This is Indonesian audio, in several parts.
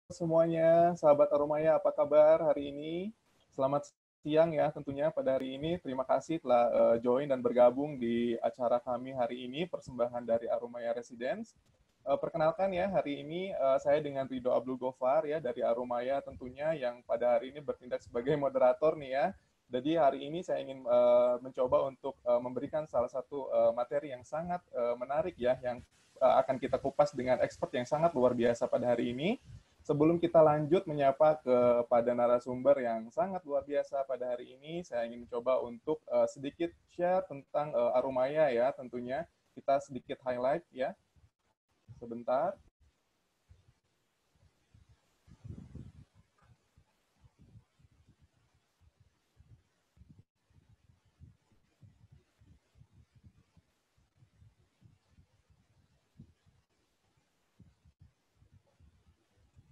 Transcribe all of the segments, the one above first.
semuanya, sahabat Aromaya, apa kabar hari ini? Selamat siang ya tentunya pada hari ini. Terima kasih telah join dan bergabung di acara kami hari ini, persembahan dari Aromaya Residence. Perkenalkan ya, hari ini saya dengan Ridho Abdul Gofar ya dari Aromaya tentunya yang pada hari ini bertindak sebagai moderator nih ya. Jadi hari ini saya ingin mencoba untuk memberikan salah satu materi yang sangat menarik ya, yang akan kita kupas dengan expert yang sangat luar biasa pada hari ini. Sebelum kita lanjut menyapa kepada narasumber yang sangat luar biasa pada hari ini, saya ingin mencoba untuk sedikit share tentang Aromaya ya tentunya. Kita sedikit highlight ya, sebentar.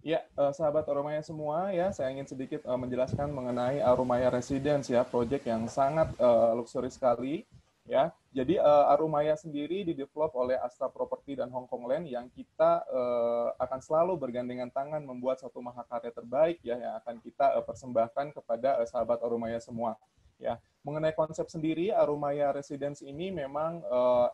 Ya, sahabat Aromaya semua ya, saya ingin sedikit menjelaskan mengenai Aromaya Residence ya, proyek yang sangat luxury sekali ya. Jadi Aromaya sendiri didevelop oleh Astra Property dan Hongkong Land yang kita akan selalu bergandengan tangan membuat satu mahakarya terbaik ya yang akan kita persembahkan kepada sahabat Aromaya semua. Ya, mengenai konsep sendiri, Aromaya Residence ini memang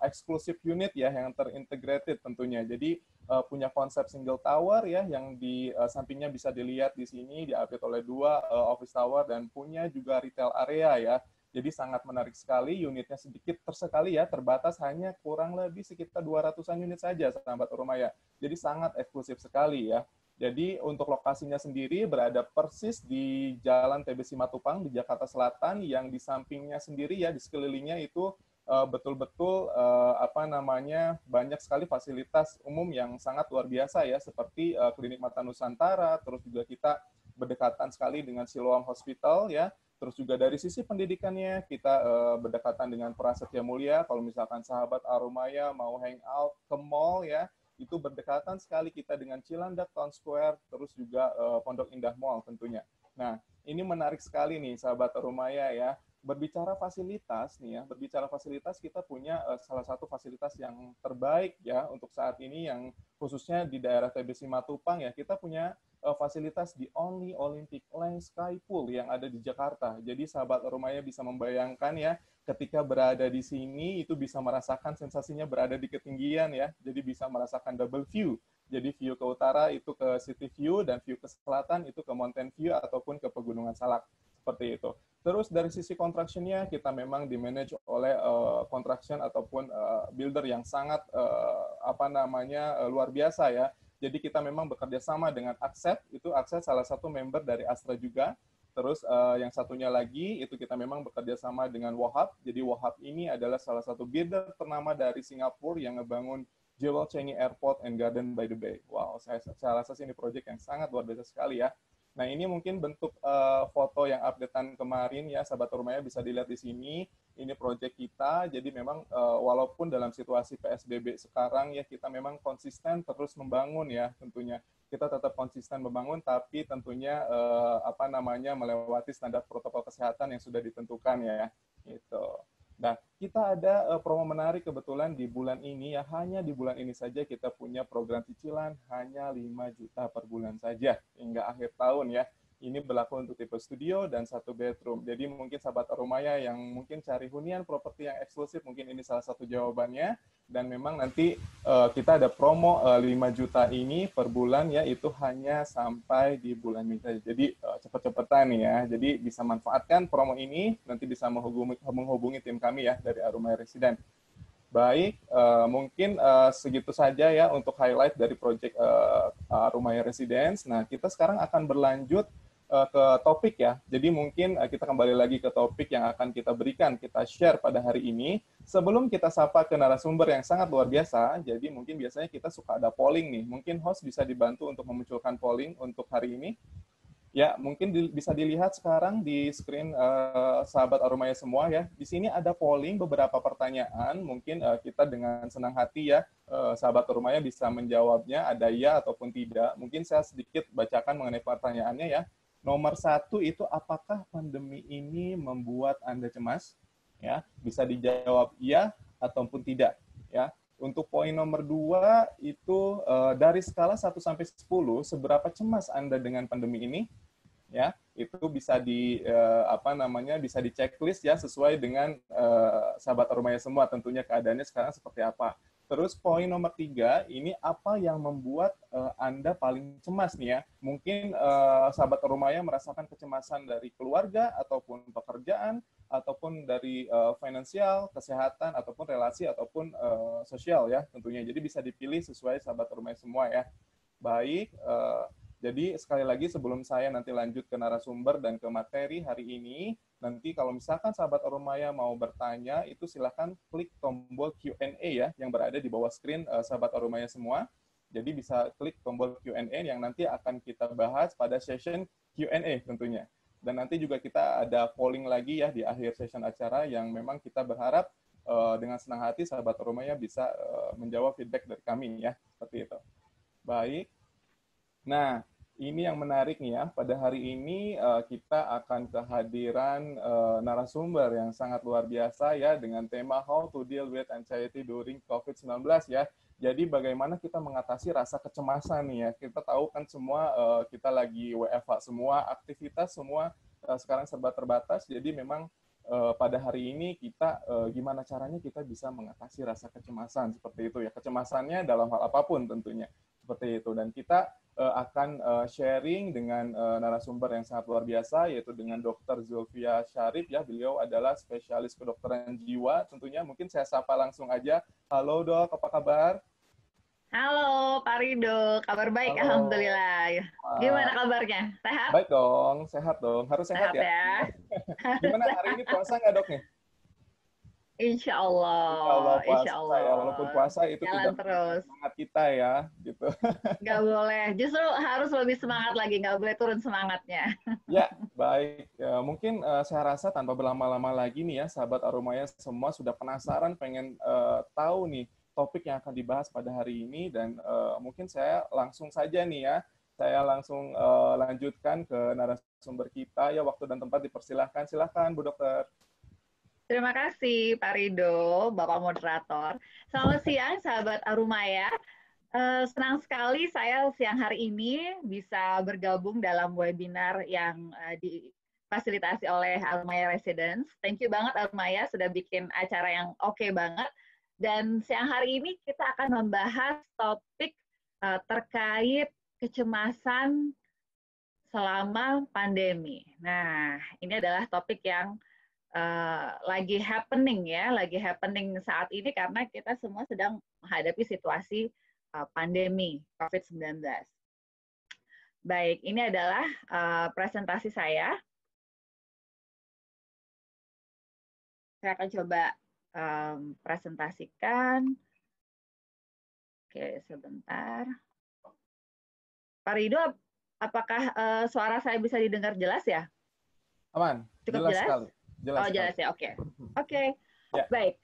eksklusif unit ya yang terintegrated tentunya. Jadi punya konsep single tower ya yang di sampingnya bisa dilihat di sini diapit oleh dua office tower dan punya juga retail area ya. Jadi sangat menarik sekali, unitnya sedikit tersekali ya, terbatas hanya kurang lebih sekitar 200-an unit saja sahabat Aromaya. Jadi sangat eksklusif sekali ya. Jadi untuk lokasinya sendiri berada persis di Jalan TB Simatupang di Jakarta Selatan yang di sampingnya sendiri ya di sekelilingnya itu betul-betul apa namanya banyak sekali fasilitas umum yang sangat luar biasa ya seperti Klinik Mata Nusantara, terus juga kita berdekatan sekali dengan Siloam Hospital ya. Terus juga dari sisi pendidikannya kita berdekatan dengan Prasetya Mulia. Kalau misalkan sahabat Aromaya mau hangout ke mall ya, itu berdekatan sekali kita dengan Cilandak Town Square, terus juga Pondok Indah Mall tentunya. Nah, ini menarik sekali nih sahabat Aromaya ya. Berbicara fasilitas nih ya, berbicara fasilitas kita punya salah satu fasilitas yang terbaik ya untuk saat ini yang khususnya di daerah TB Simatupang ya, kita punya fasilitas di Only Olympic Lane Sky Pool yang ada di Jakarta. Jadi sahabat Aromaya bisa membayangkan ya, ketika berada di sini itu bisa merasakan sensasinya berada di ketinggian ya. Jadi bisa merasakan double view. Jadi view ke utara itu ke City View dan view ke selatan itu ke Mountain View ataupun ke Pegunungan Salak. Seperti itu. Terus dari sisi construction-nya kita memang di-manage oleh construction ataupun builder yang sangat apa namanya luar biasa ya. Jadi kita memang bekerja sama dengan Accept, itu Accept salah satu member dari Astra juga. Terus yang satunya lagi itu kita memang bekerja sama dengan Wahab. Jadi Wahab ini adalah salah satu builder ternama dari Singapura yang ngebangun Jewel Changi Airport and Garden by the Bay. Wow, saya rasa ini proyek yang sangat luar biasa sekali ya. Nah, ini mungkin bentuk foto yang updatean kemarin ya, sahabat Aromaya bisa dilihat di sini. Ini proyek kita, jadi memang walaupun dalam situasi PSBB sekarang ya, kita memang konsisten terus membangun ya tentunya. Kita tetap konsisten membangun, tapi tentunya apa namanya melewati standar protokol kesehatan yang sudah ditentukan ya. Gitu. Nah, kita ada promo menarik kebetulan di bulan ini ya, hanya di bulan ini saja kita punya program cicilan hanya 5 juta per bulan saja hingga akhir tahun ya. Ini berlaku untuk tipe studio dan 1 bedroom. Jadi mungkin sahabat Aromaya yang mungkin cari hunian properti yang eksklusif, mungkin ini salah satu jawabannya. Dan memang nanti kita ada promo 5 juta ini per bulan ya, itu hanya sampai di bulan Mei saja. Jadi cepet-cepetan nih ya. Jadi bisa manfaatkan promo ini, nanti bisa menghubungi tim kami ya dari Aromaya Resident. Baik, mungkin segitu saja ya untuk highlight dari proyek Aromaya Residence. Nah, kita sekarang akan berlanjut ke topik ya. Jadi mungkin kita kembali lagi ke topik yang akan kita berikan, kita share pada hari ini. Sebelum kita sapa ke narasumber yang sangat luar biasa, jadi mungkin biasanya kita suka ada polling nih. Mungkin host bisa dibantu untuk memunculkan polling untuk hari ini. Ya, mungkin bisa dilihat sekarang di screen sahabat Aromaya semua ya. Di sini ada polling beberapa pertanyaan, mungkin kita dengan senang hati ya, sahabat Aromaya bisa menjawabnya, ada ya ataupun tidak. Mungkin saya sedikit bacakan mengenai pertanyaannya ya. Nomor 1 itu apakah pandemi ini membuat Anda cemas? Ya, bisa dijawab iya ataupun tidak. Ya, Untuk poin nomor 2 itu dari skala 1 sampai 10, seberapa cemas Anda dengan pandemi ini? Ya, itu bisa bisa di checklist ya sesuai dengan sahabat Arumaya semua tentunya keadaannya sekarang seperti apa. Terus poin nomor 3, ini apa yang membuat Anda paling cemas nih ya? Mungkin sahabat Arumaya merasakan kecemasan dari keluarga, ataupun pekerjaan, ataupun dari finansial, kesehatan, ataupun relasi, ataupun sosial ya tentunya. Jadi bisa dipilih sesuai sahabat Arumaya semua ya. Baik, jadi sekali lagi sebelum saya nanti lanjut ke narasumber dan ke materi hari ini, nanti kalau misalkan sahabat Arumaya mau bertanya, itu silakan klik tombol Q&A ya, yang berada di bawah screen sahabat Arumaya semua. Jadi bisa klik tombol Q&A yang nanti akan kita bahas pada session Q&A tentunya. Dan nanti juga kita ada polling lagi ya di akhir session acara yang memang kita berharap dengan senang hati sahabat Arumaya bisa menjawab feedback dari kami ya, seperti itu. Baik. Nah, ini yang menarik nih ya. Pada hari ini kita akan kehadiran narasumber yang sangat luar biasa ya dengan tema How to Deal with Anxiety During COVID-19 ya. Jadi bagaimana kita mengatasi rasa kecemasan nih ya. Kita tahu kan semua kita lagi WFH semua, aktivitas semua sekarang serba terbatas. Jadi memang pada hari ini kita gimana caranya kita bisa mengatasi rasa kecemasan seperti itu ya. Kecemasannya dalam hal apapun tentunya. Seperti itu. Dan kita akan sharing dengan narasumber yang sangat luar biasa, yaitu dengan Dr. Zulfia Syarif ya. Beliau adalah spesialis kedokteran jiwa tentunya. Mungkin saya sapa langsung aja. Halo dok, apa kabar? Halo Pak Rido, kabar baik Halo. Alhamdulillah. Gimana kabarnya? Sehat? Baik dong, sehat dong. Harus sehat Sehat ya. ya? Gimana hari ini, puasa nggak dok nih? Insya Insya Allah Allah, Insya puasa ya. Walaupun Allah. puasa itu Jalan tidak mengurangi terus. semangat kita ya, gitu. Nggak boleh, justru harus lebih semangat lagi, nggak boleh turun semangatnya. Ya, baik. Ya, mungkin saya rasa tanpa berlama-lama lagi nih ya, sahabat Arumaya semua sudah penasaran pengen tahu nih topik yang akan dibahas pada hari ini, dan mungkin saya langsung saja nih ya, saya langsung lanjutkan ke narasumber kita ya, waktu dan tempat dipersilahkan. Silahkan Bu Dokter. Terima kasih Pak Rido, Bapak Moderator. Selamat siang sahabat Arumaya. Senang sekali saya siang hari ini bisa bergabung dalam webinar yang difasilitasi oleh Arumaya Residence. Thank you banget Arumaya sudah bikin acara yang oke banget. Dan siang hari ini kita akan membahas topik terkait kecemasan selama pandemi. Nah, ini adalah topik yang lagi happening ya, lagi happening saat ini karena kita semua sedang menghadapi situasi pandemi COVID-19. Baik, ini adalah presentasi saya. Saya akan coba presentasikan. Oke, sebentar. Pak Rido, apakah suara saya bisa didengar jelas ya? Aman, Cukup jelas jelas? sekali. Jelas Oh, sekali. jelas ya, oke. Oke, Ya. baik.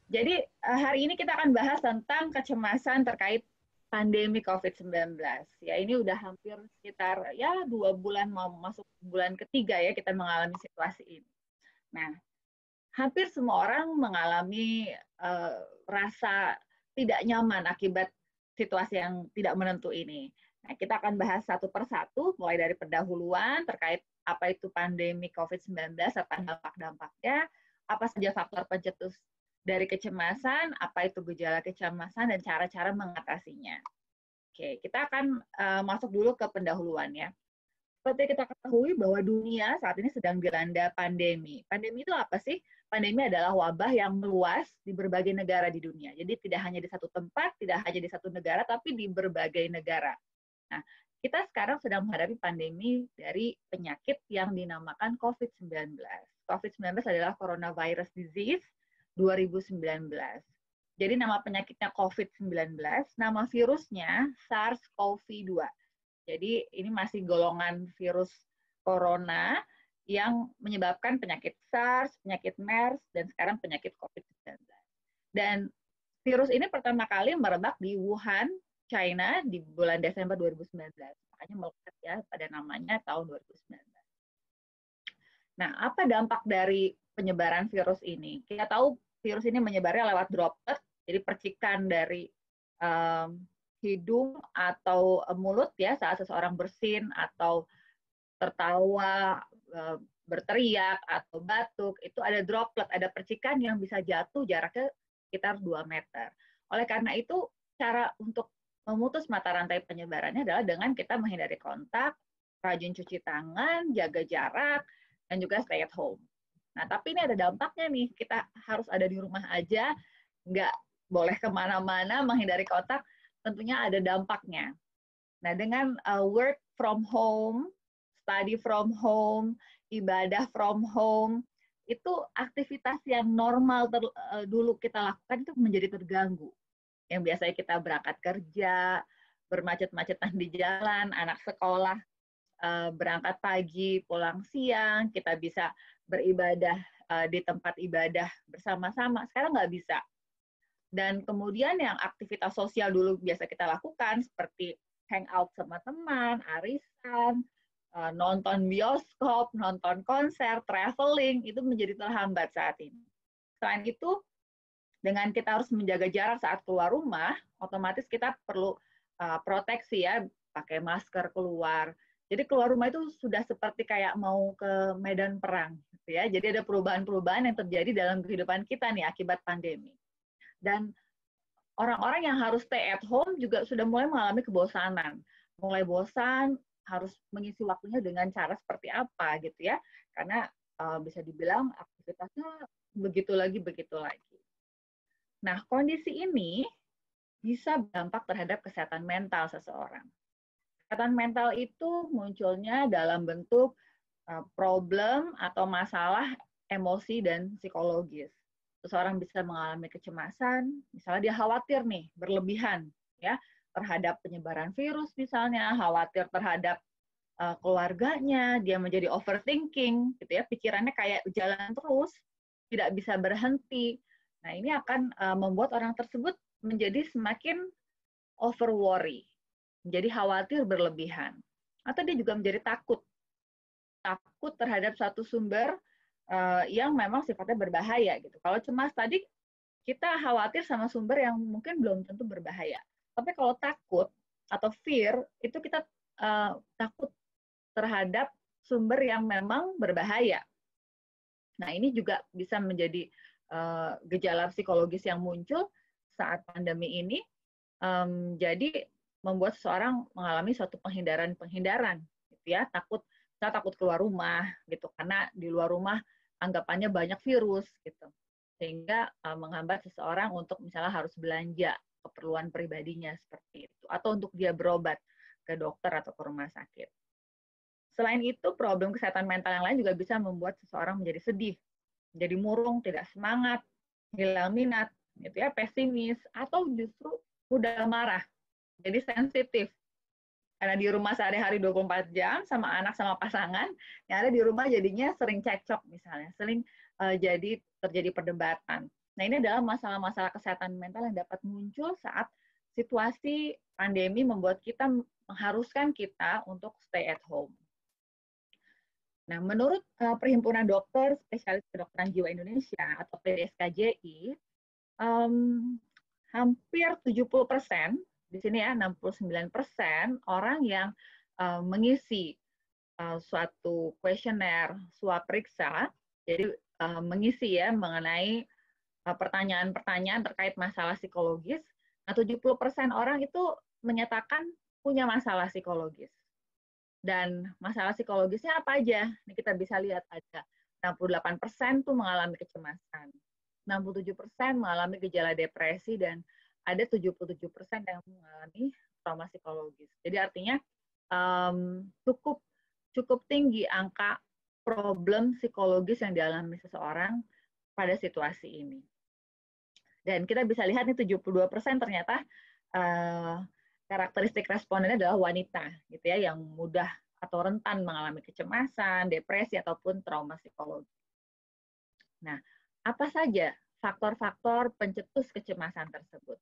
Jadi hari ini kita akan bahas tentang kecemasan terkait pandemi COVID-19. Ya, ini udah hampir sekitar ya 2 bulan mau masuk bulan ketiga ya kita mengalami situasi ini. Nah, hampir semua orang mengalami rasa tidak nyaman akibat situasi yang tidak menentu ini. Nah, kita akan bahas satu persatu, mulai dari pendahuluan terkait apa itu pandemi COVID-19 serta dampak-dampaknya, apa saja faktor pencetus dari kecemasan, apa itu gejala kecemasan, dan cara-cara mengatasinya. Oke, kita akan masuk dulu ke pendahuluan ya. Seperti kita ketahui bahwa dunia saat ini sedang dilanda pandemi. Pandemi itu apa sih? Pandemi adalah wabah yang meluas di berbagai negara di dunia. Jadi tidak hanya di satu tempat, tidak hanya di satu negara, tapi di berbagai negara. Nah, kita sekarang sedang menghadapi pandemi dari penyakit yang dinamakan COVID-19. COVID-19 adalah Coronavirus Disease 2019. Jadi nama penyakitnya COVID-19, nama virusnya SARS-CoV-2. Jadi ini masih golongan virus corona yang menyebabkan penyakit SARS, penyakit MERS, dan sekarang penyakit COVID-19. Dan virus ini pertama kali merebak di Wuhan, China di bulan Desember 2019. Makanya melekat ya pada namanya tahun 2019. Nah, apa dampak dari penyebaran virus ini? Kita tahu virus ini menyebarnya lewat droplet, Jadi percikan dari hidung atau mulut ya saat seseorang bersin atau tertawa, berteriak atau batuk, itu ada droplet, ada percikan yang bisa jatuh jaraknya sekitar 2 meter. Oleh karena itu, cara untuk memutus mata rantai penyebarannya adalah dengan kita menghindari kontak, rajin cuci tangan, jaga jarak, dan juga stay at home. Nah, tapi ini ada dampaknya nih, kita harus ada di rumah aja, nggak boleh kemana-mana, menghindari kontak, tentunya ada dampaknya. Nah, dengan work from home, study from home, ibadah from home, itu aktivitas yang normal dulu kita lakukan itu menjadi terganggu. Yang biasanya kita berangkat kerja, bermacet-macetan di jalan, anak sekolah berangkat pagi, pulang siang, kita bisa beribadah di tempat ibadah bersama-sama. Sekarang nggak bisa. Dan kemudian yang aktivitas sosial dulu biasa kita lakukan, seperti hangout sama teman, arisan, nonton bioskop, nonton konser, traveling, itu menjadi terhambat saat ini. Selain itu, dengan kita harus menjaga jarak saat keluar rumah, otomatis kita perlu proteksi ya, pakai masker keluar. Jadi keluar rumah itu sudah seperti kayak mau ke medan perang, gitu ya. Jadi ada perubahan-perubahan yang terjadi dalam kehidupan kita nih akibat pandemi. Dan orang-orang yang harus stay at home juga sudah mulai mengalami kebosanan. Mulai bosan, harus mengisi waktunya dengan cara seperti apa gitu ya. Karena bisa dibilang aktivitasnya begitu lagi, begitu lagi. Nah, kondisi ini bisa berdampak terhadap kesehatan mental seseorang. Kesehatan mental itu munculnya dalam bentuk problem atau masalah emosi dan psikologis. Seseorang bisa mengalami kecemasan, misalnya dia khawatir nih, berlebihan ya terhadap penyebaran virus misalnya, khawatir terhadap keluarganya, dia menjadi overthinking gitu ya, pikirannya kayak jalan terus, tidak bisa berhenti. Nah, ini akan membuat orang tersebut menjadi semakin over worry, menjadi khawatir berlebihan. Atau dia juga menjadi takut terhadap satu sumber yang memang sifatnya berbahaya gitu. Kalau cemas tadi kita khawatir sama sumber yang mungkin belum tentu berbahaya. Tapi kalau takut atau fear itu kita takut terhadap sumber yang memang berbahaya. Nah, ini juga bisa menjadi gejala psikologis yang muncul saat pandemi ini. Jadi membuat seseorang mengalami suatu penghindaran gitu ya, saya takut keluar rumah gitu karena di luar rumah anggapannya banyak virus gitu, sehingga menghambat seseorang untuk misalnya harus belanja keperluan pribadinya seperti itu, atau untuk dia berobat ke dokter atau ke rumah sakit. Selain itu, problem kesehatan mental yang lain juga bisa membuat seseorang menjadi sedih, menjadi murung, tidak semangat, hilang minat, gitu ya, pesimis, atau justru mudah marah, jadi sensitif. Karena di rumah sehari-hari 24 jam sama anak sama pasangan, yang ada di rumah jadinya sering cekcok misalnya, sering jadi terjadi perdebatan. Nah, ini adalah masalah-masalah kesehatan mental yang dapat muncul saat situasi pandemi membuat kita mengharuskan kita untuk stay at home. Nah, menurut Perhimpunan Dokter Spesialis Kedokteran Jiwa Indonesia atau PDSKJI, hampir 70%, di sini ya 69% orang yang mengisi suatu kuesioner swapriksa, jadi mengisi ya mengenai pertanyaan-pertanyaan terkait masalah psikologis, nah 70% orang itu menyatakan punya masalah psikologis. Dan masalah psikologisnya apa aja? Ini kita bisa lihat ada 68% tuh mengalami kecemasan, 67% mengalami gejala depresi, dan ada 77% yang mengalami trauma psikologis. Jadi artinya cukup tinggi angka problem psikologis yang dialami seseorang pada situasi ini. Dan kita bisa lihat nih 72% ternyata karakteristik respondennya adalah wanita, gitu ya, yang mudah atau rentan mengalami kecemasan, depresi ataupun trauma psikologis. Nah, apa saja faktor-faktor pencetus kecemasan tersebut?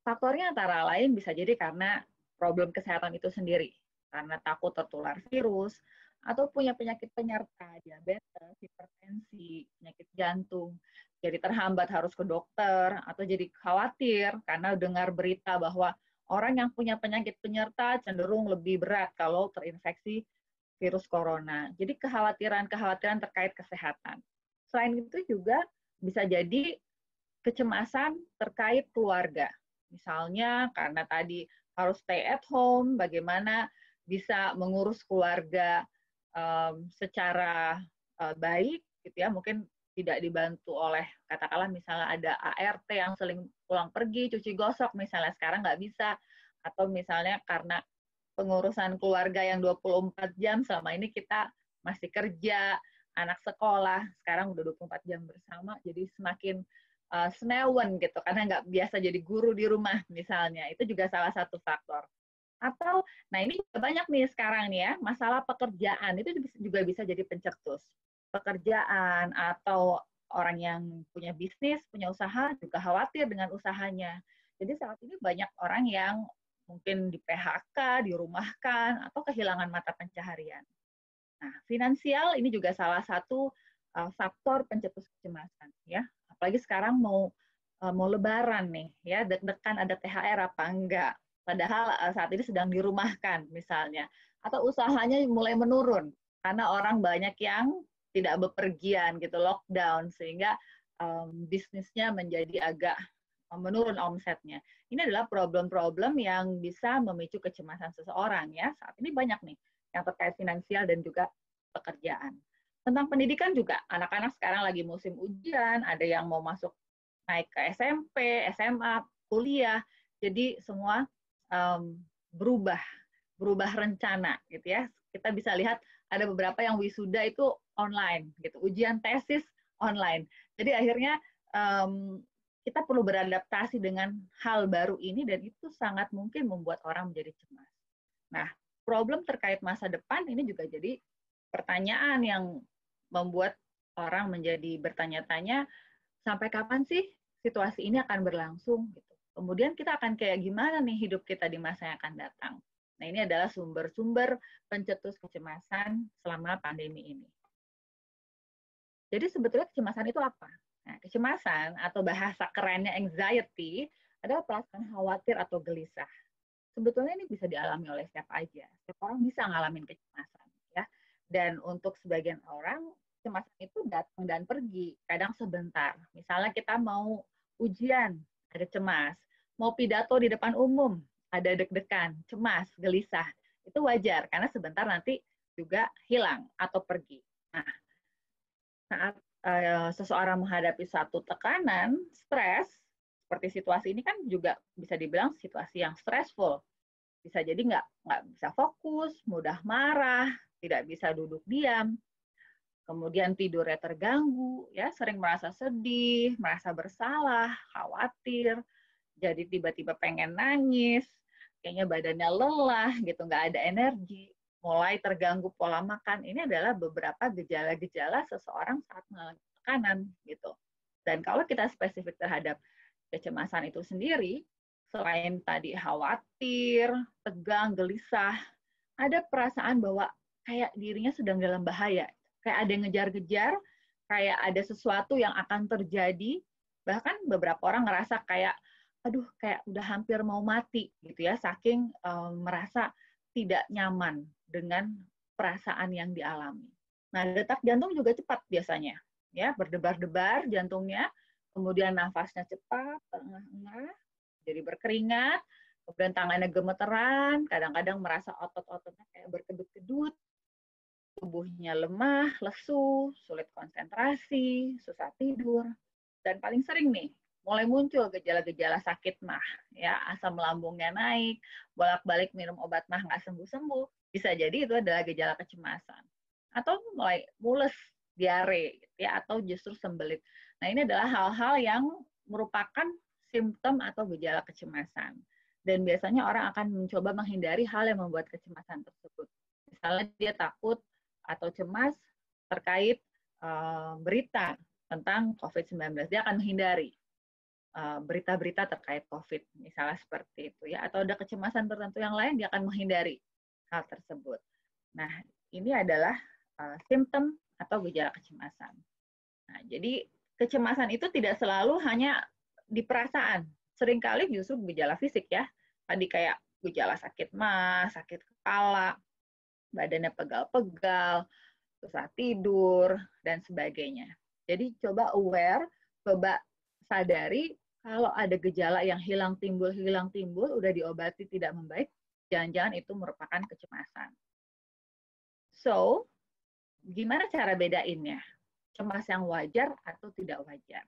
Faktornya antara lain bisa jadi karena problem kesehatan itu sendiri, karena takut tertular virus, atau punya penyakit penyerta, diabetes, hipertensi, penyakit jantung, jadi terhambat harus ke dokter, atau jadi khawatir karena dengar berita bahwa orang yang punya penyakit penyerta cenderung lebih berat kalau terinfeksi virus corona. Jadi kekhawatiran-kekhawatiran terkait kesehatan. Selain itu juga bisa jadi kecemasan terkait keluarga. Misalnya karena tadi harus stay at home, bagaimana bisa mengurus keluarga secara baik, gitu ya. Mungkin tidak dibantu oleh, katakanlah misalnya ada ART yang seling pulang pergi, cuci gosok, misalnya sekarang nggak bisa. Atau misalnya karena pengurusan keluarga yang 24 jam, selama ini kita masih kerja, anak sekolah, sekarang udah 24 jam bersama, jadi semakin senewen gitu, karena nggak biasa jadi guru di rumah misalnya. Itu juga salah satu faktor. Atau, nah ini juga banyak nih sekarang nih ya, masalah pekerjaan, itu juga bisa jadi pencetus. Pekerjaan atau orang yang punya bisnis, punya usaha, juga khawatir dengan usahanya. Jadi saat ini banyak orang yang mungkin di PHK, dirumahkan, atau kehilangan mata pencaharian. Nah, finansial ini juga salah satu faktor pencetus kecemasan, ya. Apalagi sekarang mau Lebaran nih, ya, deg-degan ada THR apa enggak. Padahal saat ini sedang dirumahkan, misalnya, atau usahanya mulai menurun karena orang banyak yang tidak bepergian, gitu, lockdown, sehingga bisnisnya menjadi agak menurun omsetnya. Ini adalah problem-problem yang bisa memicu kecemasan seseorang, ya. Saat ini banyak nih yang terkait finansial dan juga pekerjaan. Tentang pendidikan juga, anak-anak sekarang lagi musim ujian, ada yang mau masuk naik ke SMP, SMA, kuliah, jadi semua berubah rencana, gitu ya. Kita bisa lihat ada beberapa yang wisuda itu online, gitu, ujian tesis online. Jadi akhirnya kita perlu beradaptasi dengan hal baru ini, dan itu sangat mungkin membuat orang menjadi cemas. Nah, problem terkait masa depan ini juga jadi pertanyaan yang membuat orang menjadi bertanya-tanya, sampai kapan sih situasi ini akan berlangsung? Gitu. Kemudian kita akan kayak gimana nih hidup kita di masa yang akan datang? Nah, ini adalah sumber-sumber pencetus kecemasan selama pandemi ini. Jadi sebetulnya kecemasan itu apa? Nah, kecemasan atau bahasa kerennya anxiety adalah perasaan khawatir atau gelisah. Sebetulnya ini bisa dialami oleh siapa aja. Setiap orang bisa ngalamin kecemasan, ya. Dan untuk sebagian orang, kecemasan itu datang dan pergi, kadang sebentar. Misalnya kita mau ujian, ada cemas. Mau pidato di depan umum, ada deg-degan, cemas, gelisah. Itu wajar, karena sebentar nanti juga hilang atau pergi. Nah, saat seseorang menghadapi satu tekanan, stres, seperti situasi ini kan juga bisa dibilang situasi yang stressful. Bisa jadi nggak bisa fokus, mudah marah, tidak bisa duduk diam, kemudian tidurnya terganggu, ya, sering merasa sedih, merasa bersalah, khawatir, jadi tiba-tiba pengen nangis, kayaknya badannya lelah, gitu, nggak ada energi, mulai terganggu pola makan. Ini adalah beberapa gejala-gejala seseorang saat mengalami tekanan, gitu. Dan kalau kita spesifik terhadap kecemasan itu sendiri, selain tadi khawatir, tegang, gelisah, ada perasaan bahwa kayak dirinya sedang dalam bahaya, kayak ada yang ngejar-ngejar, kayak ada sesuatu yang akan terjadi, bahkan beberapa orang ngerasa kayak, aduh, kayak udah hampir mau mati, gitu ya, saking merasa tidak nyaman dengan perasaan yang dialami. Nah, detak jantung juga cepat biasanya, ya, berdebar-debar jantungnya, kemudian nafasnya cepat, terengah-engah, jadi berkeringat, kemudian tangannya gemeteran, kadang-kadang merasa otot-ototnya kayak berkedut-kedut, tubuhnya lemah, lesu, sulit konsentrasi, susah tidur, dan paling sering nih, mulai muncul gejala-gejala sakit mah, ya, asam lambungnya naik, bolak-balik minum obat mah nggak sembuh-sembuh, bisa jadi itu adalah gejala kecemasan. Atau mulai mules, diare, ya, atau justru sembelit. Nah, ini adalah hal-hal yang merupakan simptom atau gejala kecemasan. Dan biasanya orang akan mencoba menghindari hal yang membuat kecemasan tersebut. Misalnya dia takut atau cemas terkait berita tentang COVID-19. Dia akan menghindari berita-berita terkait COVID, misalnya seperti itu, ya. Atau ada kecemasan tertentu yang lain, dia akan menghindari hal tersebut. Nah, ini adalah simptom atau gejala kecemasan. Nah, jadi kecemasan itu tidak selalu hanya di perasaan. Seringkali justru gejala fisik ya. Tadi kayak gejala sakit mah, sakit kepala, badannya pegal-pegal, susah tidur, dan sebagainya. Jadi coba aware, coba sadari kalau ada gejala yang hilang timbul, udah diobati tidak membaik, jangan-jangan itu merupakan kecemasan. So, gimana cara bedainnya? Cemas yang wajar atau tidak wajar?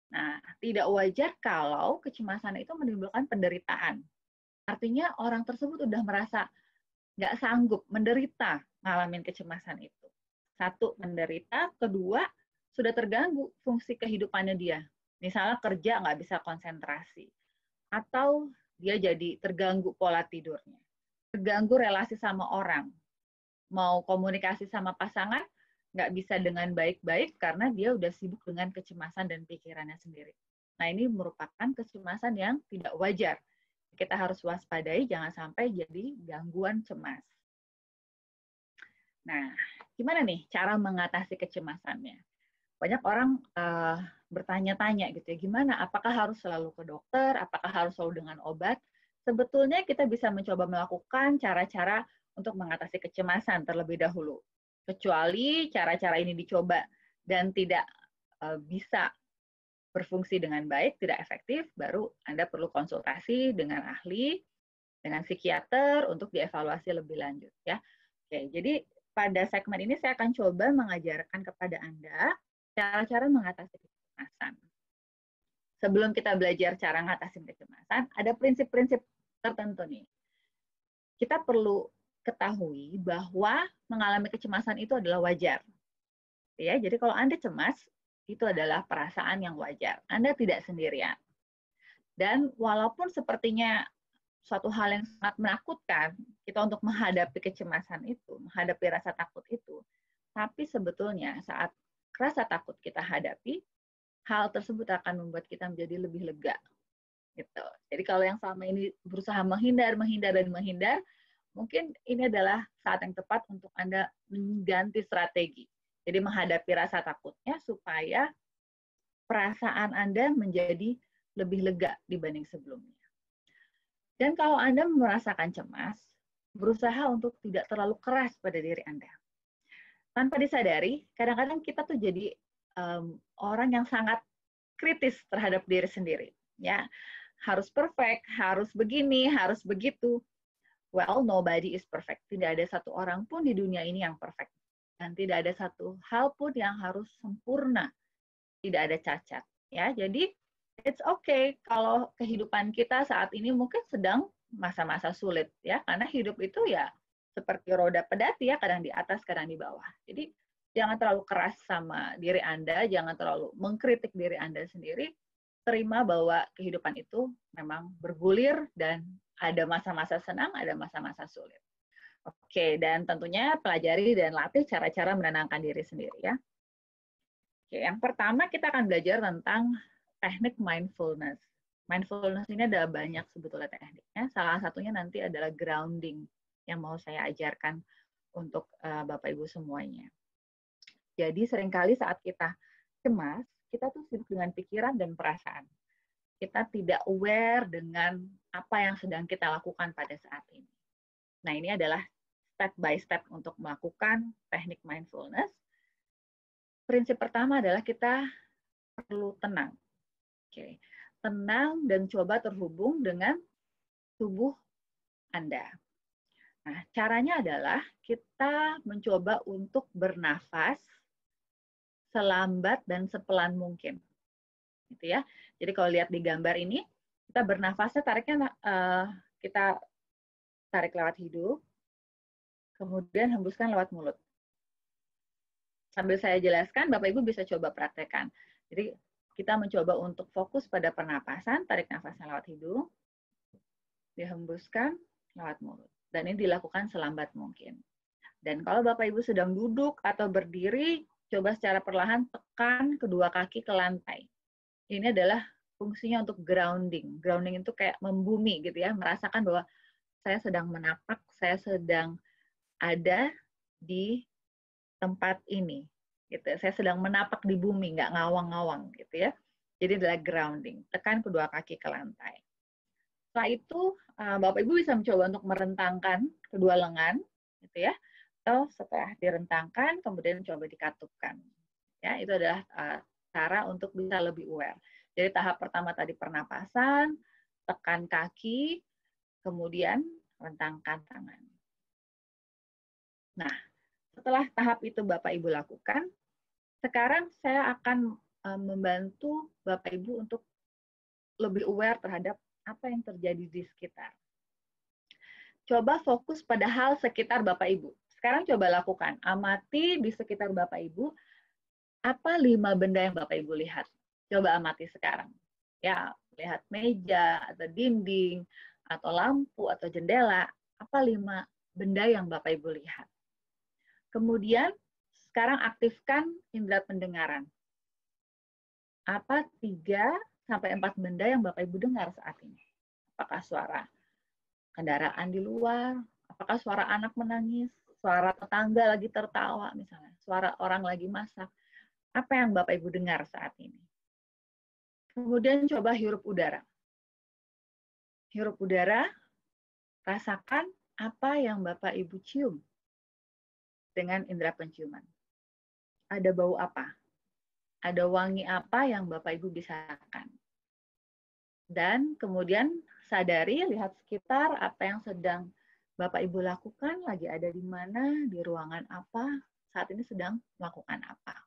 Nah, tidak wajar kalau kecemasan itu menimbulkan penderitaan. Artinya orang tersebut udah merasa nggak sanggup menderita ngalamin kecemasan itu. Satu, menderita. Kedua, sudah terganggu fungsi kehidupannya dia. Misalnya kerja nggak bisa konsentrasi. Atau dia jadi terganggu pola tidurnya. Terganggu relasi sama orang. Mau komunikasi sama pasangan, nggak bisa dengan baik-baik karena dia udah sibuk dengan kecemasan dan pikirannya sendiri. Nah, ini merupakan kecemasan yang tidak wajar. Kita harus waspadai, jangan sampai jadi gangguan cemas. Nah, gimana nih cara mengatasi kecemasannya? Banyak orang bertanya-tanya gitu ya, gimana? Apakah harus selalu ke dokter? Apakah harus selalu dengan obat? Sebetulnya kita bisa mencoba melakukan cara-cara untuk mengatasi kecemasan terlebih dahulu. Kecuali cara-cara ini dicoba dan tidak bisa berfungsi dengan baik, tidak efektif, baru Anda perlu konsultasi dengan ahli, dengan psikiater untuk dievaluasi lebih lanjut ya. Oke, jadi pada segmen ini saya akan coba mengajarkan kepada Anda cara-cara mengatasi kecemasan. Sebelum kita belajar cara mengatasi kecemasan, ada prinsip-prinsip tertentu nih. Kita perlu ketahui bahwa mengalami kecemasan itu adalah wajar. Ya, jadi kalau Anda cemas, itu adalah perasaan yang wajar. Anda tidak sendirian. Dan walaupun sepertinya suatu hal yang sangat menakutkan, kita untuk menghadapi kecemasan itu, menghadapi rasa takut itu, tapi sebetulnya saat rasa takut kita hadapi, hal tersebut akan membuat kita menjadi lebih lega. Gitu. Jadi kalau yang selama ini berusaha menghindar, mungkin ini adalah saat yang tepat untuk Anda mengganti strategi. Jadi menghadapi rasa takutnya supaya perasaan Anda menjadi lebih lega dibanding sebelumnya. Dan kalau Anda merasakan cemas, berusaha untuk tidak terlalu keras pada diri Anda. Tanpa disadari, kadang-kadang kita tuh jadi orang yang sangat kritis terhadap diri sendiri. Ya, harus perfect, harus begini, harus begitu. Well, nobody is perfect. Tidak ada satu orang pun di dunia ini yang perfect. Dan tidak ada satu hal pun yang harus sempurna. Tidak ada cacat. Ya, jadi it's okay kalau kehidupan kita saat ini mungkin sedang masa-masa sulit ya, karena hidup itu ya seperti roda pedati ya, kadang di atas, kadang di bawah. Jadi jangan terlalu keras sama diri Anda, jangan terlalu mengkritik diri Anda sendiri. Terima bahwa kehidupan itu memang bergulir dan ada masa-masa senang, ada masa-masa sulit. Oke, dan tentunya pelajari dan latih cara-cara menenangkan diri sendiri ya. Oke, yang pertama kita akan belajar tentang teknik mindfulness. Mindfulness ini ada banyak sebetulnya tekniknya. Salah satunya nanti adalah grounding yang mau saya ajarkan untuk Bapak Ibu semuanya. Jadi seringkali saat kita cemas, kita tuh sibuk dengan pikiran dan perasaan. Kita tidak aware dengan apa yang sedang kita lakukan pada saat ini. Nah, ini adalah step by step untuk melakukan teknik mindfulness. Prinsip pertama adalah kita perlu tenang. Oke, tenang dan coba terhubung dengan tubuh Anda. Nah, caranya adalah kita mencoba untuk bernafas selambat dan sepelan mungkin. Gitu ya. Jadi kalau lihat di gambar ini, kita bernafasnya kita tarik lewat hidung, kemudian hembuskan lewat mulut. Sambil saya jelaskan, Bapak Ibu bisa coba praktekkan. Jadi kita mencoba untuk fokus pada pernapasan, tarik nafasnya lewat hidung, dihembuskan lewat mulut. Dan ini dilakukan selambat mungkin. Dan kalau Bapak Ibu sedang duduk atau berdiri, coba secara perlahan tekan kedua kaki ke lantai. Ini adalah fungsinya untuk grounding. Grounding itu kayak membumi gitu ya, merasakan bahwa saya sedang menapak, saya sedang ada di tempat ini. Gitu. Saya sedang menapak di bumi, nggak ngawang-ngawang gitu ya. Jadi adalah grounding. Tekan kedua kaki ke lantai. Setelah itu Bapak Ibu bisa mencoba untuk merentangkan kedua lengan, gitu ya. Atau setelah direntangkan, kemudian coba dikatupkan. Ya, itu adalah cara untuk bisa lebih aware. Jadi tahap pertama tadi pernapasan, tekan kaki, kemudian rentangkan tangan. Nah, setelah tahap itu Bapak Ibu lakukan, sekarang saya akan membantu Bapak Ibu untuk lebih aware terhadap apa yang terjadi di sekitar. Coba fokus pada hal sekitar Bapak Ibu. Sekarang coba lakukan, amati di sekitar Bapak Ibu, apa 5 benda yang Bapak Ibu lihat. Coba amati sekarang. Ya, lihat meja, atau dinding, atau lampu, atau jendela, apa 5 benda yang Bapak Ibu lihat. Kemudian, sekarang aktifkan indera pendengaran. Apa 3-4 benda yang Bapak Ibu dengar saat ini? Apakah suara kendaraan di luar? Apakah suara anak menangis? Suara tetangga lagi tertawa misalnya? Suara orang lagi masak? Apa yang Bapak Ibu dengar saat ini? Kemudian coba hirup udara. Hirup udara, rasakan apa yang Bapak Ibu cium dengan indera penciuman. Ada bau apa? Ada wangi apa yang Bapak Ibu bisa rasakan? Dan kemudian sadari, lihat sekitar apa yang sedang Bapak Ibu lakukan, lagi ada di mana, di ruangan apa, saat ini sedang melakukan apa.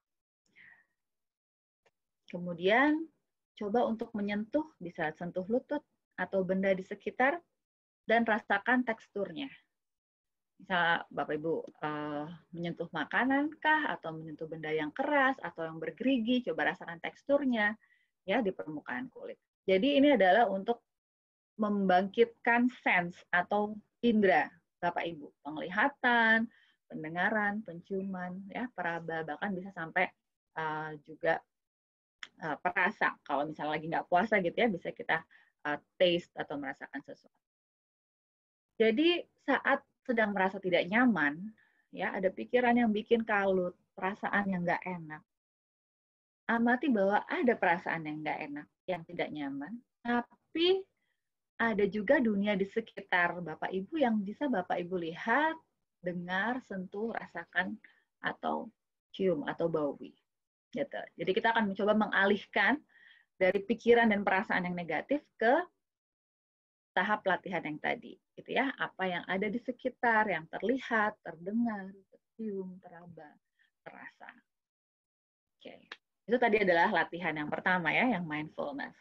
Kemudian coba untuk menyentuh, bisa sentuh lutut atau benda di sekitar, dan rasakan teksturnya. Misal Bapak Ibu menyentuh makanan kah, atau menyentuh benda yang keras, atau yang bergerigi, coba rasakan teksturnya ya di permukaan kulit. Jadi ini adalah untuk membangkitkan sense atau indera Bapak Ibu, penglihatan, pendengaran, penciuman, ya peraba, bahkan bisa sampai juga perasa. Kalau misalnya lagi nggak puasa gitu ya, bisa kita taste atau merasakan sesuatu. Jadi saat sedang merasa tidak nyaman, ya ada pikiran yang bikin kalut, perasaan yang nggak enak. Amati bahwa ada perasaan yang nggak enak, yang tidak nyaman, tapi ada juga dunia di sekitar Bapak Ibu yang bisa Bapak Ibu lihat, dengar, sentuh, rasakan, atau cium, atau baui. Gitu. Jadi kita akan mencoba mengalihkan dari pikiran dan perasaan yang negatif ke tahap latihan yang tadi. Gitu ya. Apa yang ada di sekitar, yang terlihat, terdengar, tercium, teraba, terasa. Oke. Itu tadi adalah latihan yang pertama ya, yang mindfulness.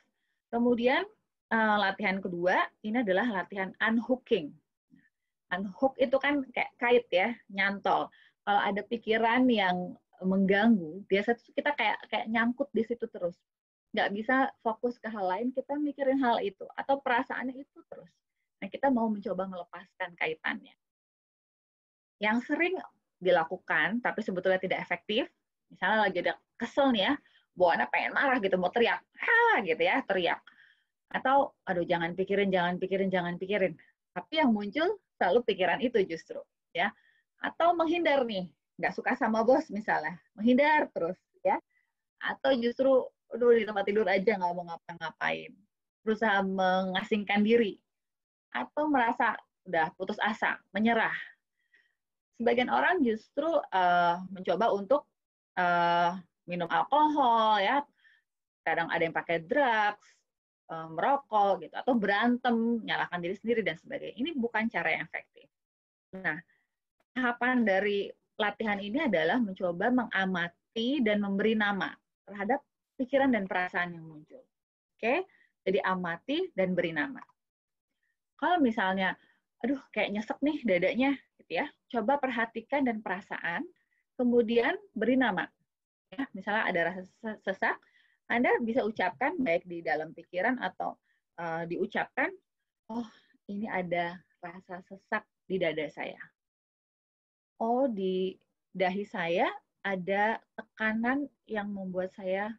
Kemudian latihan kedua, ini adalah latihan unhooking. Unhook itu kan kayak kait ya, nyantol. Kalau ada pikiran yang mengganggu, biasa kita kayak nyangkut di situ terus. Nggak bisa fokus ke hal lain, kita mikirin hal itu. Atau perasaannya itu terus. Nah, kita mau mencoba melepaskan kaitannya. Yang sering dilakukan, tapi sebetulnya tidak efektif, misalnya lagi ada kesel nih ya, bawaannya pengen marah gitu, mau teriak, gitu ya, teriak. Atau, aduh jangan pikirin, jangan pikirin, jangan pikirin. Tapi yang muncul selalu pikiran itu justru. Ya. Atau menghindar nih, nggak suka sama bos misalnya, menghindar terus. Ya. Atau justru, aduh di tempat tidur aja nggak mau ngapa-ngapain. Berusaha mengasingkan diri. Atau merasa udah putus asa, menyerah. Sebagian orang justru mencoba untuk minum alkohol, ya. Kadang ada yang pakai drugs, merokok, gitu, atau berantem, nyalahkan diri sendiri dan sebagainya. Ini bukan cara yang efektif. Nah, tahapan dari latihan ini adalah mencoba mengamati dan memberi nama terhadap pikiran dan perasaan yang muncul. Oke, jadi amati dan beri nama. Kalau misalnya, aduh kayak nyesek nih dadanya, gitu ya, coba perhatikan dan perasaan, kemudian beri nama. Ya, misalnya ada rasa sesak, Anda bisa ucapkan baik di dalam pikiran atau diucapkan, oh ini ada rasa sesak di dada saya. Oh di dahi saya ada tekanan yang membuat saya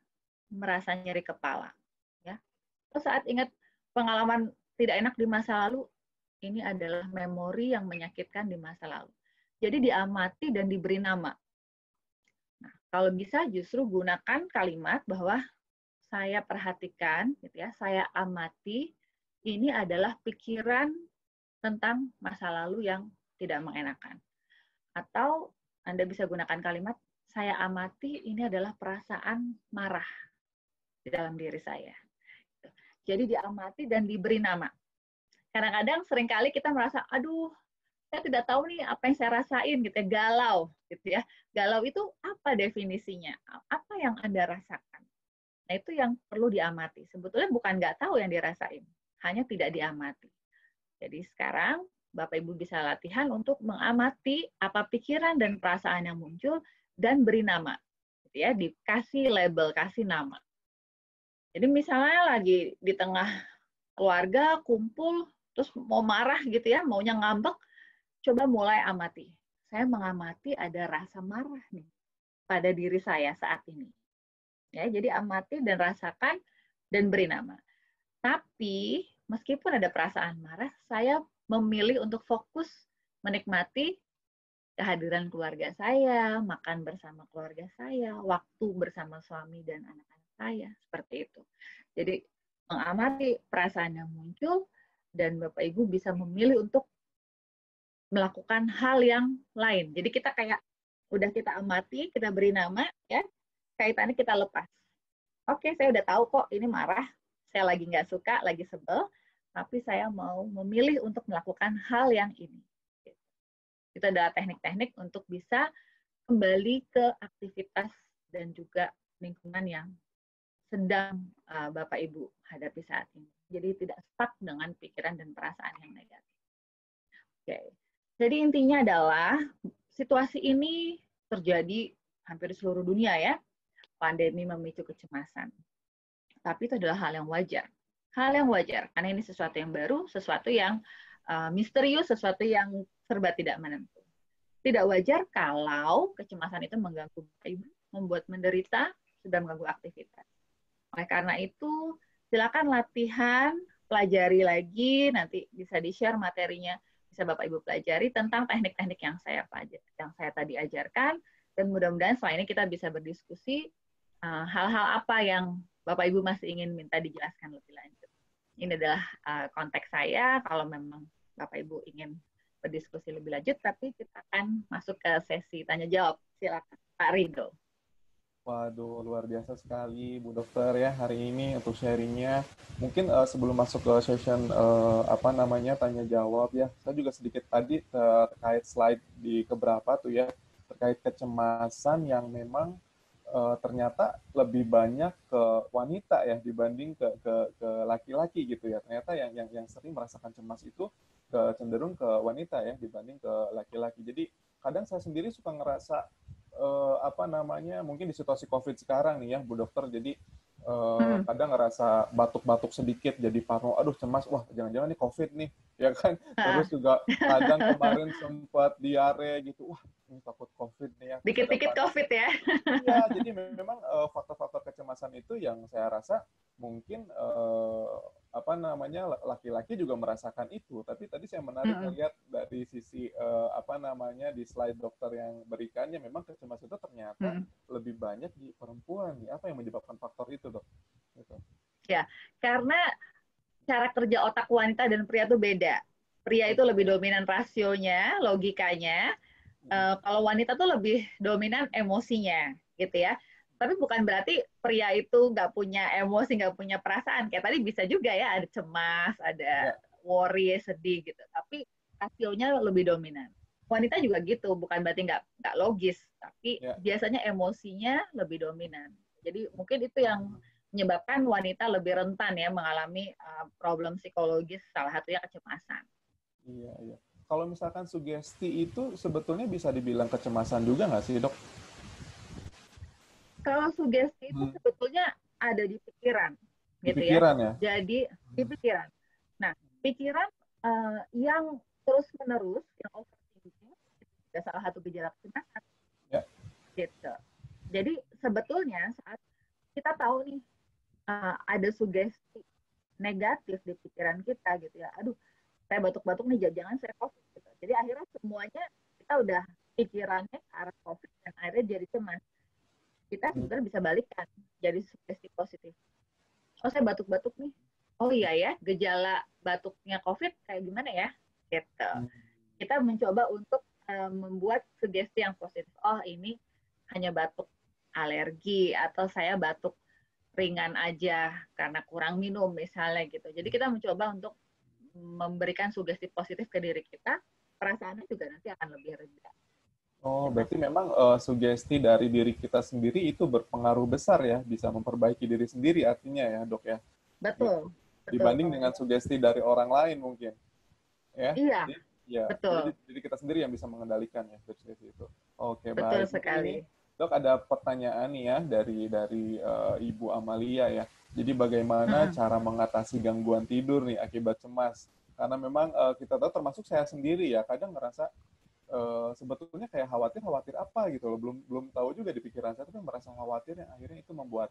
merasa nyeri kepala. Ya. Atau saat ingat pengalaman tidak enak di masa lalu, ini adalah memori yang menyakitkan di masa lalu. Jadi diamati dan diberi nama. Nah, kalau bisa justru gunakan kalimat bahwa saya perhatikan, gitu ya, saya amati, ini adalah pikiran tentang masa lalu yang tidak mengenakan. Atau Anda bisa gunakan kalimat, saya amati ini adalah perasaan marah di dalam diri saya. Jadi diamati dan diberi nama. Kadang-kadang seringkali kita merasa, aduh, saya tidak tahu nih apa yang saya rasain, gitu ya, galau, gitu ya. Galau itu apa definisinya? Apa yang Anda rasakan? Nah, itu yang perlu diamati. Sebetulnya bukan nggak tahu yang dirasain, hanya tidak diamati. Jadi sekarang Bapak Ibu bisa latihan untuk mengamati apa pikiran dan perasaan yang muncul dan beri nama. Gitu ya, dikasih label, kasih nama. Jadi misalnya lagi di tengah keluarga kumpul terus mau marah gitu ya, maunya ngambek, coba mulai amati. Saya mengamati ada rasa marah nih pada diri saya saat ini. Ya, jadi amati dan rasakan dan beri nama. Tapi meskipun ada perasaan marah, saya memilih untuk fokus menikmati kehadiran keluarga saya, makan bersama keluarga saya, waktu bersama suami dan anak-anak saya, seperti itu. Jadi mengamati perasaan yang muncul dan Bapak Ibu bisa memilih untuk melakukan hal yang lain. Jadi kita kayak udah kita amati, kita beri nama, ya, kaitannya kita lepas. Oke, saya udah tahu kok ini marah, saya lagi nggak suka, lagi sebel, tapi saya mau memilih untuk melakukan hal yang ini. Itu adalah teknik-teknik untuk bisa kembali ke aktivitas dan juga lingkungan yang sedang Bapak Ibu hadapi saat ini. Jadi tidak stuck dengan pikiran dan perasaan yang negatif. Oke. Jadi intinya adalah situasi ini terjadi hampir di seluruh dunia ya. Pandemi memicu kecemasan. Tapi itu adalah hal yang wajar. Hal yang wajar, karena ini sesuatu yang baru, sesuatu yang misterius, sesuatu yang serba tidak menentu. Tidak wajar kalau kecemasan itu mengganggu ibu, membuat menderita, sudah mengganggu aktivitas. Oleh karena itu, silakan latihan, pelajari lagi, nanti bisa di-share materinya, bisa Bapak Ibu pelajari tentang teknik-teknik yang saya tadi ajarkan, dan mudah-mudahan setelah ini kita bisa berdiskusi hal-hal apa yang Bapak Ibu masih ingin minta dijelaskan lebih lanjut. Ini adalah konteks saya, kalau memang Bapak Ibu ingin berdiskusi lebih lanjut, tapi kita akan masuk ke sesi tanya-jawab. Silakan, Pak Rido. Waduh, luar biasa sekali Bu Dokter ya hari ini untuk sharingnya. Mungkin sebelum masuk ke session apa namanya tanya jawab ya, saya juga sedikit tadi terkait slide di keberapa tuh ya terkait kecemasan yang memang ternyata lebih banyak ke wanita ya dibanding ke laki-laki gitu ya. Ternyata yang sering merasakan cemas itu cenderung ke wanita ya dibanding ke laki-laki. Jadi kadang saya sendiri suka ngerasa apa namanya mungkin di situasi COVID sekarang nih ya Bu Dokter. Jadi kadang ngerasa batuk-batuk sedikit jadi parno, aduh cemas, wah jangan-jangan nih COVID nih, ya kan. Terus juga kadang kemarin sempat diare gitu, wah ini takut COVID nih ya. Terus ada Dikit-dikit panas. COVID ya. Iya, jadi memang faktor-faktor kecemasan itu yang saya rasa mungkin apa namanya laki-laki juga merasakan itu. Tapi tadi saya menarik melihat dari sisi apa namanya di slide dokter yang berikannya, memang kecemasan itu ternyata lebih banyak di perempuan. Apa yang menyebabkan faktor itu, Dok? Gitu. Ya, karena cara kerja otak wanita dan pria itu beda. Pria itu lebih dominan rasionya, logikanya. Kalau wanita tuh lebih dominan emosinya, gitu ya. Tapi bukan berarti pria itu nggak punya emosi, nggak punya perasaan. Kayak tadi bisa juga ya, ada cemas, ada worry, sedih gitu. Tapi rasionya lebih dominan. Wanita juga gitu, bukan berarti nggak logis, tapi biasanya emosinya lebih dominan. Jadi mungkin itu yang menyebabkan wanita lebih rentan ya mengalami problem psikologis, salah satunya kecemasan. Iya, iya. Kalau misalkan sugesti itu sebetulnya bisa dibilang kecemasan juga nggak sih, Dok? Kalau sugesti itu sebetulnya ada di pikiran, Di gitu ya. pikiran ya? Jadi di pikiran. Nah, pikiran yang terus-menerus, yang overthinking, itu salah satu gejala kecemasan. Ya. Gitu. Jadi sebetulnya saat kita tahu nih ada sugesti negatif di pikiran kita gitu ya. Aduh, saya batuk-batuk nih, jangan saya COVID gitu. Jadi akhirnya semuanya kita udah pikirannya ke arah COVID dan akhirnya jadi cemas, kita sebenarnya bisa balikan jadi sugesti positif. Oh, saya batuk-batuk nih. Oh iya ya, gejala batuknya COVID kayak gimana ya? Gitu. Kita mencoba untuk membuat sugesti yang positif. Oh, ini hanya batuk alergi atau saya batuk ringan aja karena kurang minum misalnya gitu. Jadi kita mencoba untuk memberikan sugesti positif ke diri kita, perasaannya juga nanti akan lebih reda. Oh, berarti memang sugesti dari diri kita sendiri itu berpengaruh besar ya, bisa memperbaiki diri sendiri artinya ya, Dok ya. Betul. Gitu. Betul. Dibanding dengan sugesti dari orang lain mungkin. Ya. Iya. Ya, betul. Jadi kita sendiri yang bisa mengendalikan ya sugesti itu. Oke, betul baik. sekali. Ini, Dok, ada pertanyaan nih ya dari Ibu Amalia ya. Jadi bagaimana cara mengatasi gangguan tidur nih akibat cemas? Karena memang kita tahu termasuk saya sendiri ya, kadang ngerasa sebetulnya kayak khawatir apa gitu loh, belum tahu juga di pikiran saya, tapi merasa khawatir yang akhirnya itu membuat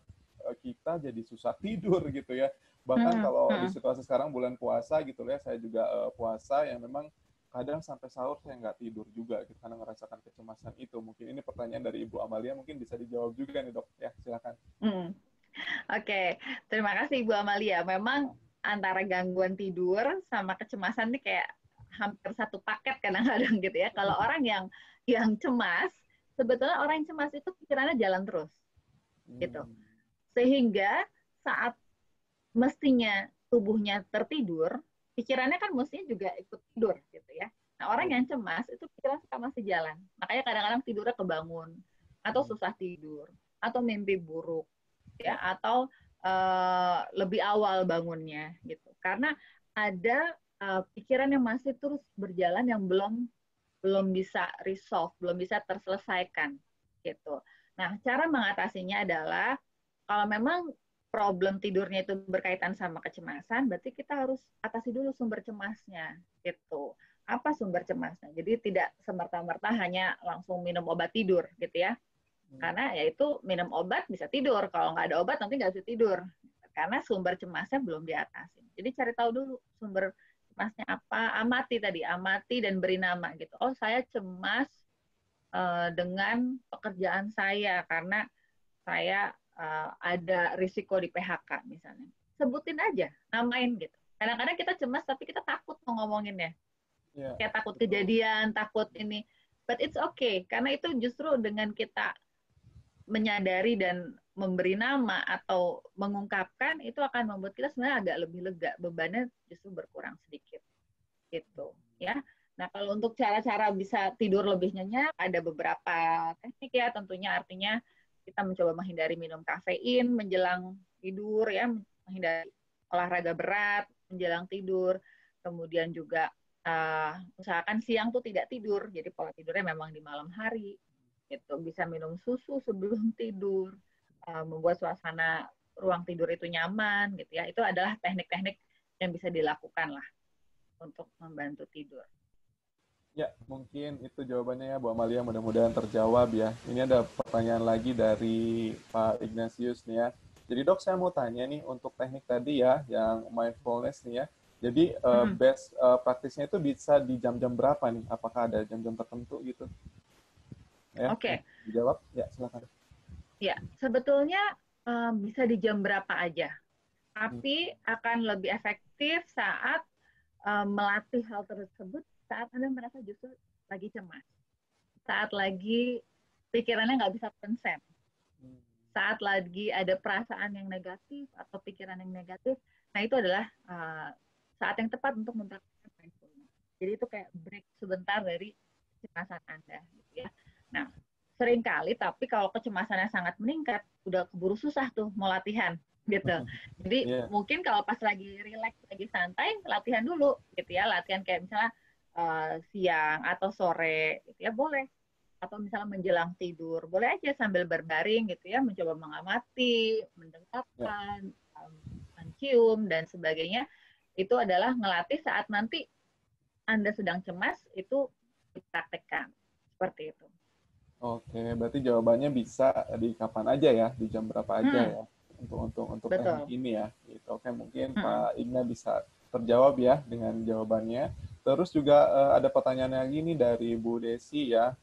kita jadi susah tidur gitu ya. Bahkan kalau di situasi sekarang bulan puasa gitu ya, saya juga puasa yang memang kadang sampai sahur saya nggak tidur juga gitu, karena ngerasakan kecemasan itu. Mungkin ini pertanyaan dari Ibu Amalia, mungkin bisa dijawab juga nih, Dok ya, silakan. Oke, terima kasih Ibu Amalia. Memang antara gangguan tidur sama kecemasan ini kayak hampir satu paket kadang-kadang gitu ya. Kalau orang yang cemas, sebetulnya orang yang cemas itu pikirannya jalan terus, gitu. Sehingga saat mestinya tubuhnya tertidur, pikirannya kan mestinya juga ikut tidur, gitu ya. Nah, orang yang cemas itu pikiran suka masih jalan. Makanya kadang-kadang tidurnya kebangun, atau susah tidur, atau mimpi buruk, ya, atau lebih awal bangunnya, gitu. Karena ada pikiran yang masih terus berjalan yang belum bisa resolve, belum bisa terselesaikan, gitu. Nah, cara mengatasinya adalah kalau memang problem tidurnya itu berkaitan sama kecemasan, berarti kita harus atasi dulu sumber cemasnya, gitu. Apa sumber cemasnya? Jadi tidak semerta-merta hanya langsung minum obat tidur, gitu ya. Karena yaitu minum obat bisa tidur, kalau nggak ada obat nanti nggak bisa tidur. Karena sumber cemasnya belum diatasi. Jadi cari tahu dulu sumber cemasnya apa, amati dan beri nama gitu. Oh, saya cemas dengan pekerjaan saya karena saya ada risiko di PHK misalnya. Sebutin aja, namain gitu. Kadang-kadang kita cemas tapi kita takut mau ngomonginnya. Kayak takut kejadian, takut ini. But it's okay, karena itu justru dengan kita menyadari dan memberi nama atau mengungkapkan itu akan membuat kita sebenarnya agak lebih lega, bebannya justru berkurang sedikit gitu ya. Nah, kalau untuk cara-cara bisa tidur lebih nyenyak ada beberapa teknik ya, tentunya artinya kita mencoba menghindari minum kafein menjelang tidur ya, menghindari olahraga berat menjelang tidur, kemudian juga usahakan siang tuh tidak tidur, jadi pola tidurnya memang di malam hari gitu. Bisa minum susu sebelum tidur, membuat suasana ruang tidur itu nyaman gitu ya. Itu adalah teknik-teknik yang bisa dilakukan lah untuk membantu tidur. Ya, mungkin itu jawabannya ya Bu Amalia, mudah-mudahan terjawab ya. Ini ada pertanyaan lagi dari Pak Ignatius nih ya. Jadi Dok, saya mau tanya nih untuk teknik tadi ya, yang mindfulness nih ya. Jadi best praktisnya itu bisa di jam-jam berapa nih? Apakah ada jam-jam tertentu gitu? Ya, Oke. Dijawab? Ya, silakan. Ya, sebetulnya bisa di jam berapa aja. Tapi akan lebih efektif saat melatih hal tersebut saat Anda merasa justru lagi cemas. Saat lagi pikirannya nggak bisa konsen. Saat lagi ada perasaan yang negatif atau pikiran yang negatif, nah itu adalah saat yang tepat untuk mempraktikkan mindfulness. Jadi itu kayak break sebentar dari kecemasan Anda. Gitu ya. Nah, seringkali tapi kalau kecemasannya sangat meningkat, udah keburu susah tuh mau latihan gitu. Jadi mungkin kalau pas lagi relax, lagi santai, latihan dulu gitu ya. Latihan kayak misalnya siang atau sore gitu ya, boleh. Atau misalnya menjelang tidur, boleh aja sambil berbaring gitu ya, mencoba mengamati, mendengarkan, mencium dan sebagainya. Itu adalah ngelatih saat nanti Anda sedang cemas, itu dipraktekkan seperti itu. Oke, berarti jawabannya bisa di kapan aja ya, di jam berapa aja ya, untuk teknik ini ya. Gitu. Oke, mungkin Pak Igna bisa terjawab ya dengan jawabannya. terus juga ada pertanyaan lagi nih dari Bu Desi ya.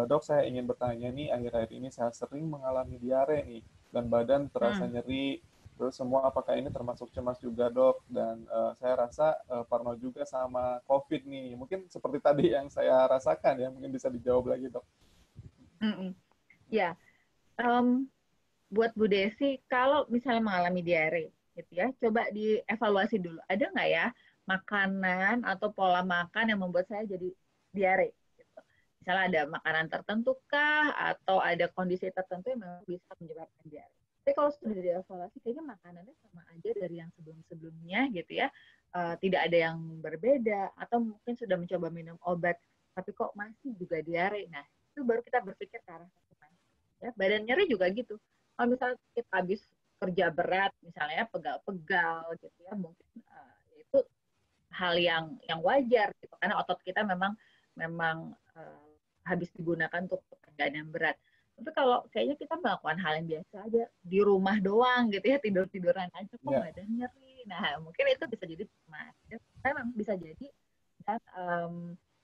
Dok, saya ingin bertanya nih, akhir-akhir ini saya sering mengalami diare nih, dan badan terasa nyeri, terus semua apakah ini termasuk cemas juga dok? Dan saya rasa parno juga sama COVID nih. Mungkin seperti tadi yang saya rasakan ya, mungkin bisa dijawab lagi dok. Ya, buat Bu Desi, kalau misalnya mengalami diare, gitu ya, coba dievaluasi dulu. Ada nggak ya makanan atau pola makan yang membuat saya jadi diare? Gitu. Misalnya ada makanan tertentu kah, atau ada kondisi tertentu yang memang bisa menyebabkan diare. Tapi kalau sudah dievaluasi, kayaknya makanannya sama aja dari yang sebelum-sebelumnya, gitu ya. Tidak ada yang berbeda, atau mungkin sudah mencoba minum obat, tapi kok masih juga diare. Nah, itu baru kita berpikir ke arah ya, badan nyeri juga gitu. Kalau misalnya kita habis kerja berat, misalnya pegal-pegal gitu ya, mungkin itu hal yang wajar gitu, karena otot kita memang habis digunakan untuk pekerjaan yang berat. Tapi kalau kayaknya kita melakukan hal yang biasa aja di rumah doang gitu ya, tidur-tiduran aja kok badan nyeri. Nah, mungkin itu bisa jadi cemas. Memang bisa jadi. Dan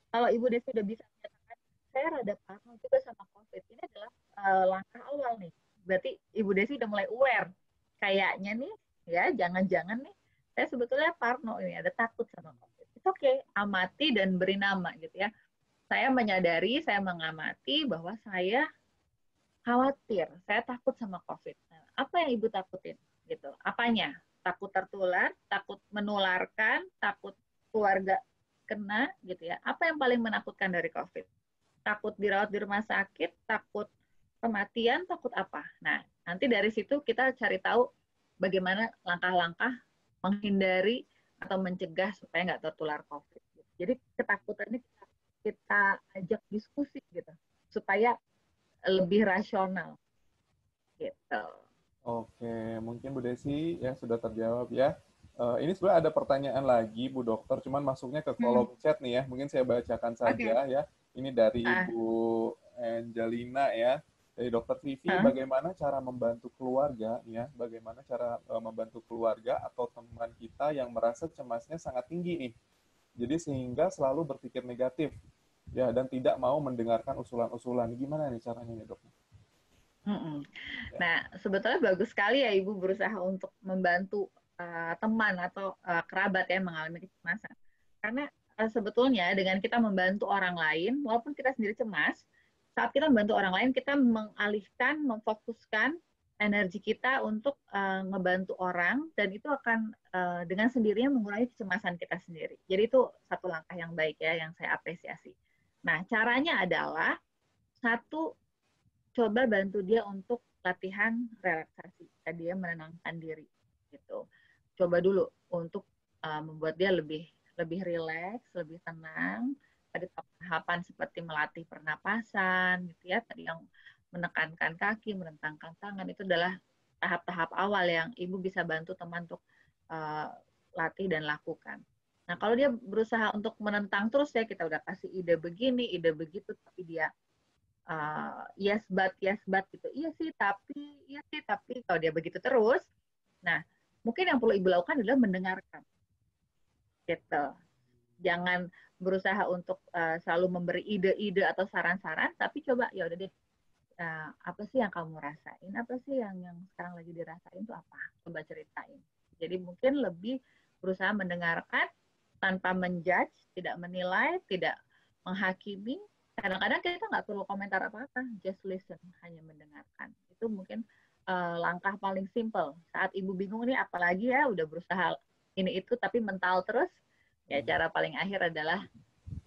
kalau Ibu Desi sudah bisa menyatakan saya rada parno juga sama COVID, ini adalah langkah awal nih. Berarti Ibu Desi udah mulai aware. Kayaknya nih, ya jangan-jangan nih, saya sebetulnya parno ini, ada takut sama COVID. Itu oke, amati dan beri nama gitu ya. Saya menyadari, saya mengamati bahwa saya khawatir, saya takut sama COVID. Nah, apa yang Ibu takutin? Gitu. Apanya? Takut tertular, takut menularkan, takut keluarga kena, gitu ya. Apa yang paling menakutkan dari COVID? Takut dirawat di rumah sakit, takut kematian, takut apa? Nah, nanti dari situ kita cari tahu bagaimana langkah-langkah menghindari atau mencegah supaya nggak tertular COVID. Jadi ketakutannya kita ajak diskusi gitu, supaya lebih rasional gitu. Oke, mungkin Bu Desi ya sudah terjawab ya. Ini sebenarnya ada pertanyaan lagi Bu Dokter, cuman masuknya ke kolom chat nih ya. Mungkin saya bacakan saja ya. Ini dari Ibu Angelina ya. Dari Dokter Vivi, bagaimana cara membantu keluarga ya? Bagaimana cara membantu keluarga atau teman kita yang merasa cemasnya sangat tinggi nih. Jadi sehingga selalu berpikir negatif ya dan tidak mau mendengarkan usulan-usulan. Gimana nih caranya nih, Dok? Nah, sebetulnya bagus sekali ya Ibu berusaha untuk membantu teman atau kerabat yang mengalami kecemasan. Karena sebetulnya dengan kita membantu orang lain, walaupun kita sendiri cemas, saat kita membantu orang lain, kita mengalihkan, memfokuskan energi kita untuk ngebantu orang, dan itu akan dengan sendirinya mengurangi kecemasan kita sendiri. Jadi itu satu langkah yang baik ya, yang saya apresiasi. Nah, caranya adalah satu, coba bantu dia untuk latihan relaksasi, dia menenangkan diri gitu. Coba dulu untuk membuat dia lebih rileks, lebih tenang. Tadi tahapan seperti melatih pernapasan gitu ya, tadi yang menekankan kaki, merentangkan tangan, itu adalah tahap-tahap awal yang Ibu bisa bantu teman untuk latih dan lakukan. Nah, kalau dia berusaha untuk menentang terus ya, kita udah kasih ide begini, ide begitu, tapi dia yes but gitu. Iya sih tapi kalau dia begitu terus, nah mungkin yang perlu Ibu lakukan adalah mendengarkan. Gitu. Jangan berusaha untuk selalu memberi ide-ide atau saran-saran, tapi coba ya udah deh, apa sih yang kamu rasain? Apa sih yang sekarang lagi dirasain itu apa? Coba ceritain. Jadi mungkin lebih berusaha mendengarkan tanpa menjudge, tidak menilai, tidak menghakimi. Kadang-kadang kita nggak perlu komentar apa-apa, just listen, hanya mendengarkan. Itu mungkin langkah paling simple. Saat Ibu bingung nih, apalagi ya udah berusaha ini itu, tapi mental terus, ya cara paling akhir adalah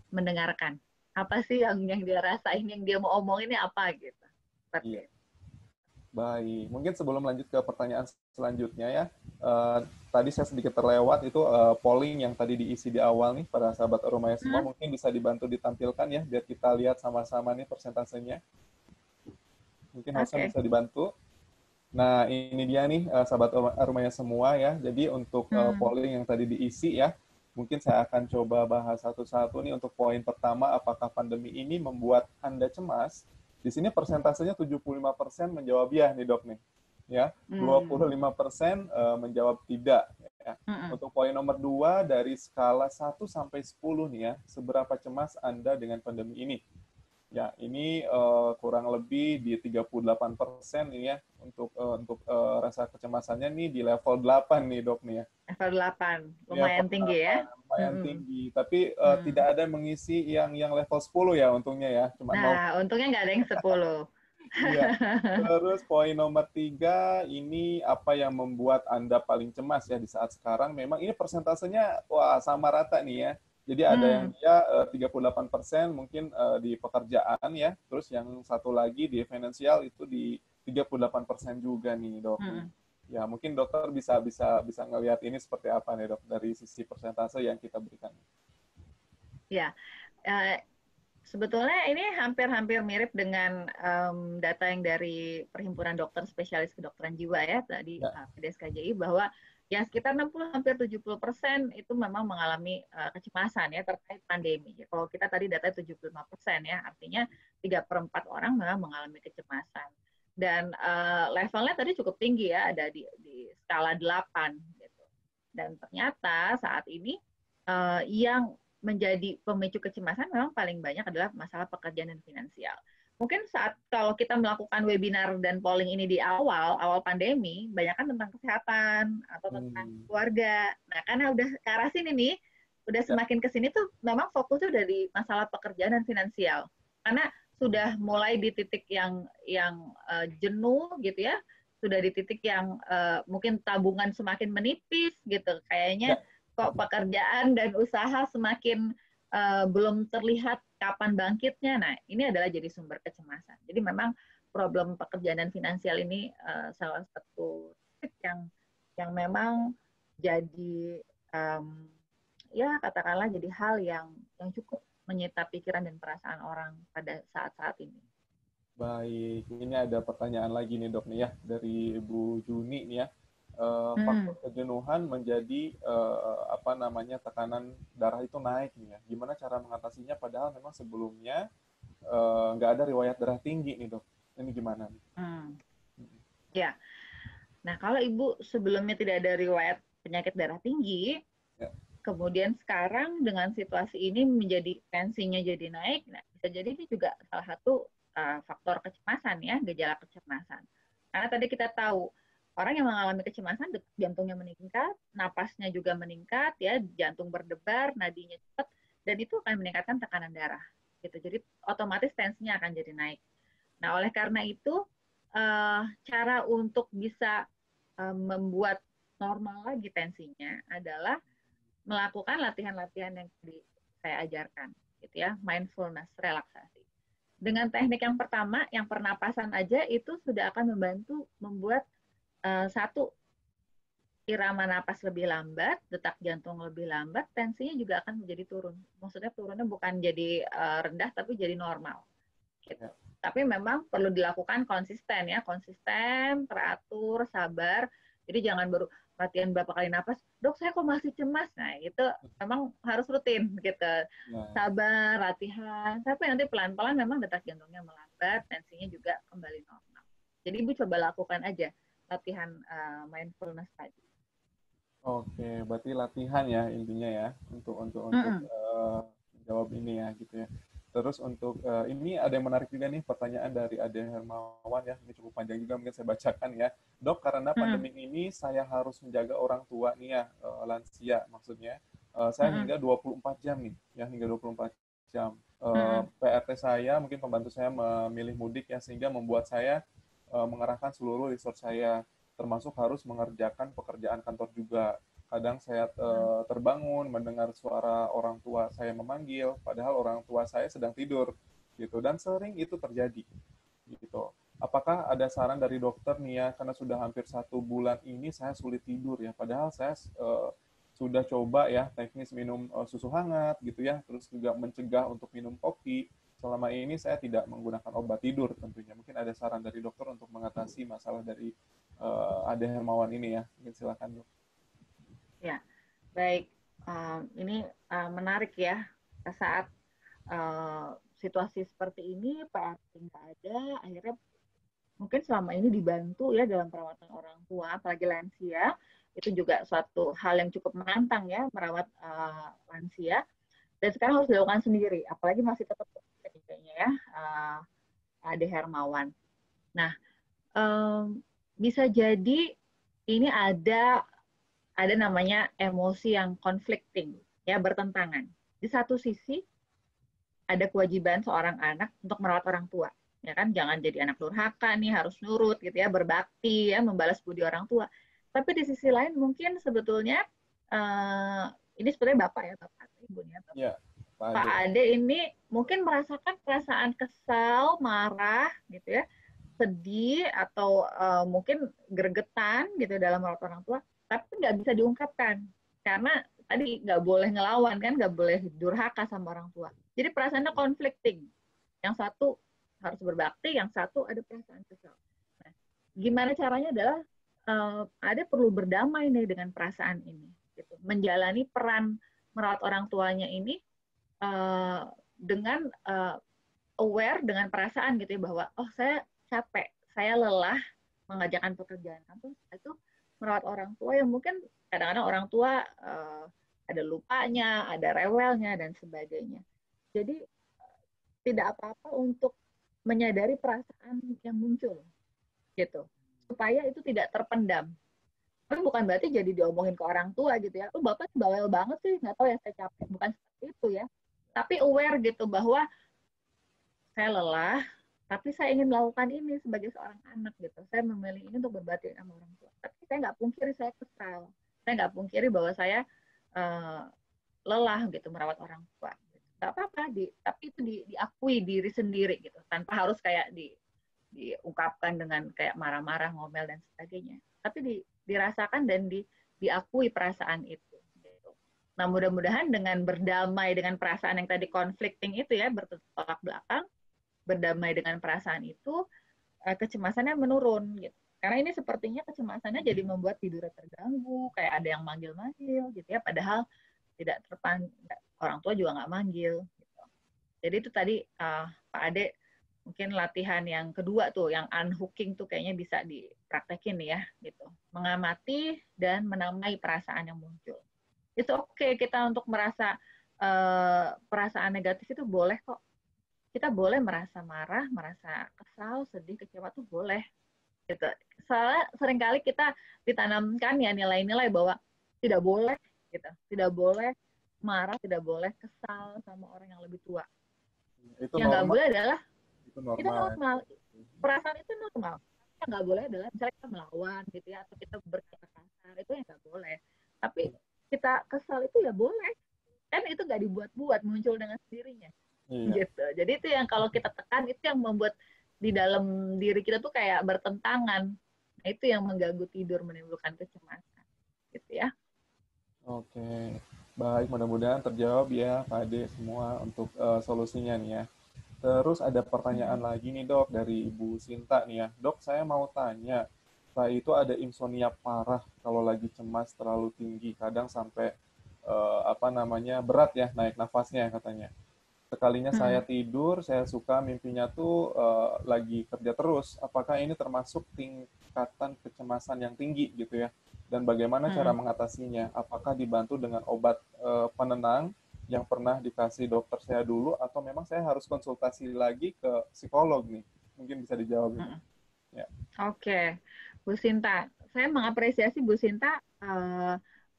mendengarkan. Apa sih yang dia rasain, yang dia mau omongin ini apa gitu. Seperti itu. Baik, mungkin sebelum lanjut ke pertanyaan selanjutnya ya, tadi saya sedikit terlewat itu polling yang tadi diisi di awal nih pada sahabat Aromaya semua, mungkin bisa dibantu ditampilkan ya, biar kita lihat sama-sama nih persentasenya. Mungkin hostnya bisa dibantu. Nah, ini dia nih sahabat Aromaya semua ya, jadi untuk polling yang tadi diisi ya, mungkin saya akan coba bahas satu-satu nih. Untuk poin pertama, apakah pandemi ini membuat Anda cemas? Di sini persentasenya 75% menjawab ya nih dok nih. Ya, 25% menjawab tidak. Ya. Mm-mm. Untuk poin nomor 2, dari skala 1 sampai 10 nih ya, seberapa cemas Anda dengan pandemi ini? Ya, ini kurang lebih di 38% nih ya untuk rasa kecemasannya nih di level 8 nih dok nih ya. Level 8, Ya, lumayan level tinggi ya. 8 lumayan Mm-mm. tinggi. Tapi tidak Mm. ada mengisi yang level 10 ya untungnya ya, cuma 0. Nah, untungnya nggak ada yang 10. Iya. Terus poin nomor 3, ini apa yang membuat Anda paling cemas ya di saat sekarang? Memang ini persentasenya wah sama rata nih ya. Jadi ada yang Hmm. dia 38% mungkin di pekerjaan ya. Terus yang satu lagi di finansial itu di 38% juga nih dok nih. Mm-mm. Ya mungkin dokter bisa ngelihat ini seperti apa nih dok dari sisi persentase yang kita berikan. Ya, eh, sebetulnya ini hampir-hampir mirip dengan data yang dari Perhimpunan Dokter Spesialis Kedokteran Jiwa ya, tadi Ya. PDSKJI, bahwa ya sekitar 60 hampir 70% itu memang mengalami kecemasan ya terkait pandemi. Ya, kalau kita tadi data 75% ya, artinya 3/4 orang memang mengalami kecemasan. Dan levelnya tadi cukup tinggi ya, ada di skala 8 gitu. Dan ternyata saat ini yang menjadi pemicu kecemasan memang paling banyak adalah masalah pekerjaan dan finansial. Mungkin saat kalau kita melakukan webinar dan polling ini di awal pandemi, banyak kan tentang kesehatan atau tentang keluarga. Nah, karena udah ke arah sini nih, udah Ya. semakin ke sini tuh memang fokusnya udah di masalah pekerjaan dan finansial. Karena sudah mulai di titik yang jenuh gitu ya, sudah di titik yang mungkin tabungan semakin menipis gitu. Kayaknya Ya. kok pekerjaan dan usaha semakin belum terlihat kapan bangkitnya. Nah, ini adalah jadi sumber kecemasan. Jadi memang problem pekerjaan dan finansial ini salah satu titik yang memang jadi ya katakanlah jadi hal yang cukup menyita pikiran dan perasaan orang pada saat-saat ini. Baik, ini ada pertanyaan lagi nih dok nih ya dari Ibu Juni nih ya. Faktor kejenuhan menjadi apa namanya tekanan darah itu naik nih ya. Gimana cara mengatasinya? Padahal memang sebelumnya nggak ada riwayat darah tinggi nih dok. Ini gimana? Ya, nah kalau ibu sebelumnya tidak ada riwayat penyakit darah tinggi, Ya. kemudian sekarang dengan situasi ini menjadi tensinya jadi naik, nah bisa jadi ini juga salah satu faktor kecemasan ya, gejala kecemasan. Karena tadi kita tahu orang yang mengalami kecemasan jantungnya meningkat, napasnya juga meningkat ya, jantung berdebar, nadinya cepat, dan itu akan meningkatkan tekanan darah. Gitu. Jadi otomatis tensinya akan jadi naik. Nah oleh karena itu cara untuk bisa membuat normal lagi tensinya adalah melakukan latihan-latihan yang tadi saya ajarkan, gitu ya, mindfulness, relaksasi. Dengan teknik yang pertama, yang pernapasan aja itu sudah akan membantu membuat satu irama napas lebih lambat, detak jantung lebih lambat, tensinya juga akan menjadi turun. Maksudnya turunnya bukan jadi rendah, tapi jadi normal. Gitu. Tapi memang perlu dilakukan konsisten ya, konsisten, teratur, sabar. Jadi jangan baru latihan berapa kali napas, dok saya kok masih cemas. Nah itu memang harus rutin gitu. Sabar, latihan, sampai nanti pelan-pelan memang detak jantungnya melambat, tensinya juga kembali normal. Jadi ibu coba lakukan aja latihan mindfulness tadi. Oke, berarti latihan ya intinya ya untuk jawab ini ya gitu ya. Terus untuk ini ada yang menarik juga nih pertanyaan dari Ade Hermawan ya, ini cukup panjang juga mungkin saya bacakan ya. Dok, karena pandemi ini saya harus menjaga orang tua nih ya, lansia maksudnya. Saya hingga 24 jam nih, ya hingga 24 jam. PRT saya, mungkin pembantu saya memilih mudik ya, sehingga membuat saya mengerahkan seluruh resource saya, termasuk harus mengerjakan pekerjaan kantor juga. Kadang saya terbangun mendengar suara orang tua saya memanggil, padahal orang tua saya sedang tidur, gitu. Dan sering itu terjadi, gitu. Apakah ada saran dari dokter nih ya, karena sudah hampir 1 bulan ini saya sulit tidur ya, padahal saya sudah coba ya teknis minum susu hangat, gitu ya, terus juga mencegah untuk minum kopi. Selama ini saya tidak menggunakan obat tidur tentunya. Mungkin ada saran dari dokter untuk mengatasi masalah dari Ade Hermawan ini ya. Mungkin silakan dok. Ya, baik. Ini menarik ya. Saat situasi seperti ini, PRT nggak ada, akhirnya mungkin selama ini dibantu ya dalam perawatan orang tua, apalagi lansia, Itu juga suatu hal yang cukup menantang ya, merawat lansia. Dan sekarang harus dilakukan sendiri, apalagi masih tetap kayaknya ya, Ade Hermawan. Nah, bisa jadi ini ada namanya emosi yang conflicting, ya, bertentangan. Di satu sisi ada kewajiban seorang anak untuk merawat orang tua, ya kan, jangan jadi anak durhaka nih, harus nurut gitu ya, berbakti ya, membalas budi orang tua. Tapi di sisi lain mungkin sebetulnya ini sebenarnya bapak ya, bapak ibunya, Ya, Pak Ade ini mungkin merasakan perasaan kesal, marah gitu ya, sedih atau mungkin gregetan gitu dalam merawat orang tua, tapi nggak bisa diungkapkan karena tadi nggak boleh ngelawan kan, nggak boleh durhaka sama orang tua. Jadi perasaannya conflicting. Yang satu harus berbakti, yang satu ada perasaan kesal. Nah, gimana caranya adalah ada perlu berdamai nih dengan perasaan ini, gitu. Menjalani peran merawat orang tuanya ini dengan aware dengan perasaan gitu ya, bahwa oh saya capek, saya lelah mengerjakan pekerjaan kampus, itu merawat orang tua yang mungkin kadang-kadang orang tua ada lupanya, ada rewelnya dan sebagainya. Jadi tidak apa-apa untuk menyadari perasaan yang muncul gitu, supaya itu tidak terpendam. Tapi bukan berarti jadi diomongin ke orang tua gitu ya, oh bapak bawel banget sih, nggak tahu ya saya capek, bukan seperti itu ya. Tapi aware gitu bahwa saya lelah, tapi saya ingin melakukan ini sebagai seorang anak gitu. Saya memilih ini untuk berbakti sama orang tua. Tapi saya nggak pungkiri saya kesal. Saya nggak pungkiri bahwa saya lelah gitu merawat orang tua. Gak apa-apa, tapi itu diakui diri sendiri gitu, tanpa harus kayak diungkapkan dengan kayak marah-marah, ngomel dan sebagainya. Tapi dirasakan dan diakui perasaan itu. Gitu. Nah, mudah-mudahan dengan berdamai dengan perasaan yang tadi conflicting itu ya, bertolak belakang, berdamai dengan perasaan itu, kecemasannya menurun gitu. Karena ini sepertinya kecemasannya jadi membuat tidurnya terganggu, kayak ada yang manggil-manggil gitu ya, padahal tidak orang tua juga nggak manggil. Gitu. Jadi itu tadi Pak Ade mungkin latihan yang kedua tuh, yang unhooking tuh kayaknya bisa dipraktekin ya gitu. Mengamati dan menamai perasaan yang muncul. Itu oke kita untuk merasa perasaan negatif itu boleh kok. Kita boleh merasa marah, merasa kesal, sedih, kecewa tuh boleh. Gitu. Soalnya seringkali kita ditanamkan ya nilai-nilai bahwa tidak boleh gitu, tidak boleh marah, tidak boleh kesal sama orang yang lebih tua. Itu Yang nggak normal. boleh adalah Itu normal. itu normal, perasaan itu normal. Yang nggak boleh adalah misalnya kita melawan gitu ya, atau kita berkata kasar, itu yang nggak boleh. Tapi kita kesal itu ya boleh, kan itu nggak dibuat-buat, muncul dengan sendirinya. Iya. Gitu. Jadi itu yang kalau kita tekan, itu yang membuat di dalam diri kita tuh kayak bertentangan. Nah, itu yang mengganggu tidur, menimbulkan kecemasan. Gitu ya. Oke. Baik, mudah-mudahan terjawab ya Pak Ade semua untuk solusinya nih ya. Terus ada pertanyaan lagi nih dok dari Ibu Sinta nih ya. Dok, saya mau tanya, saya itu ada insomnia parah kalau lagi cemas terlalu tinggi, kadang sampai berat ya naik nafasnya katanya. Sekalinya saya tidur, saya suka mimpinya tuh lagi kerja terus. Apakah ini termasuk tingkatan kecemasan yang tinggi gitu ya? Dan bagaimana cara mengatasinya? Apakah dibantu dengan obat penenang yang pernah dikasih dokter saya dulu, atau memang saya harus konsultasi lagi ke psikolog nih? Mungkin bisa dijawab ini. Ya. Oke, Bu Sinta. Saya mengapresiasi Bu Sinta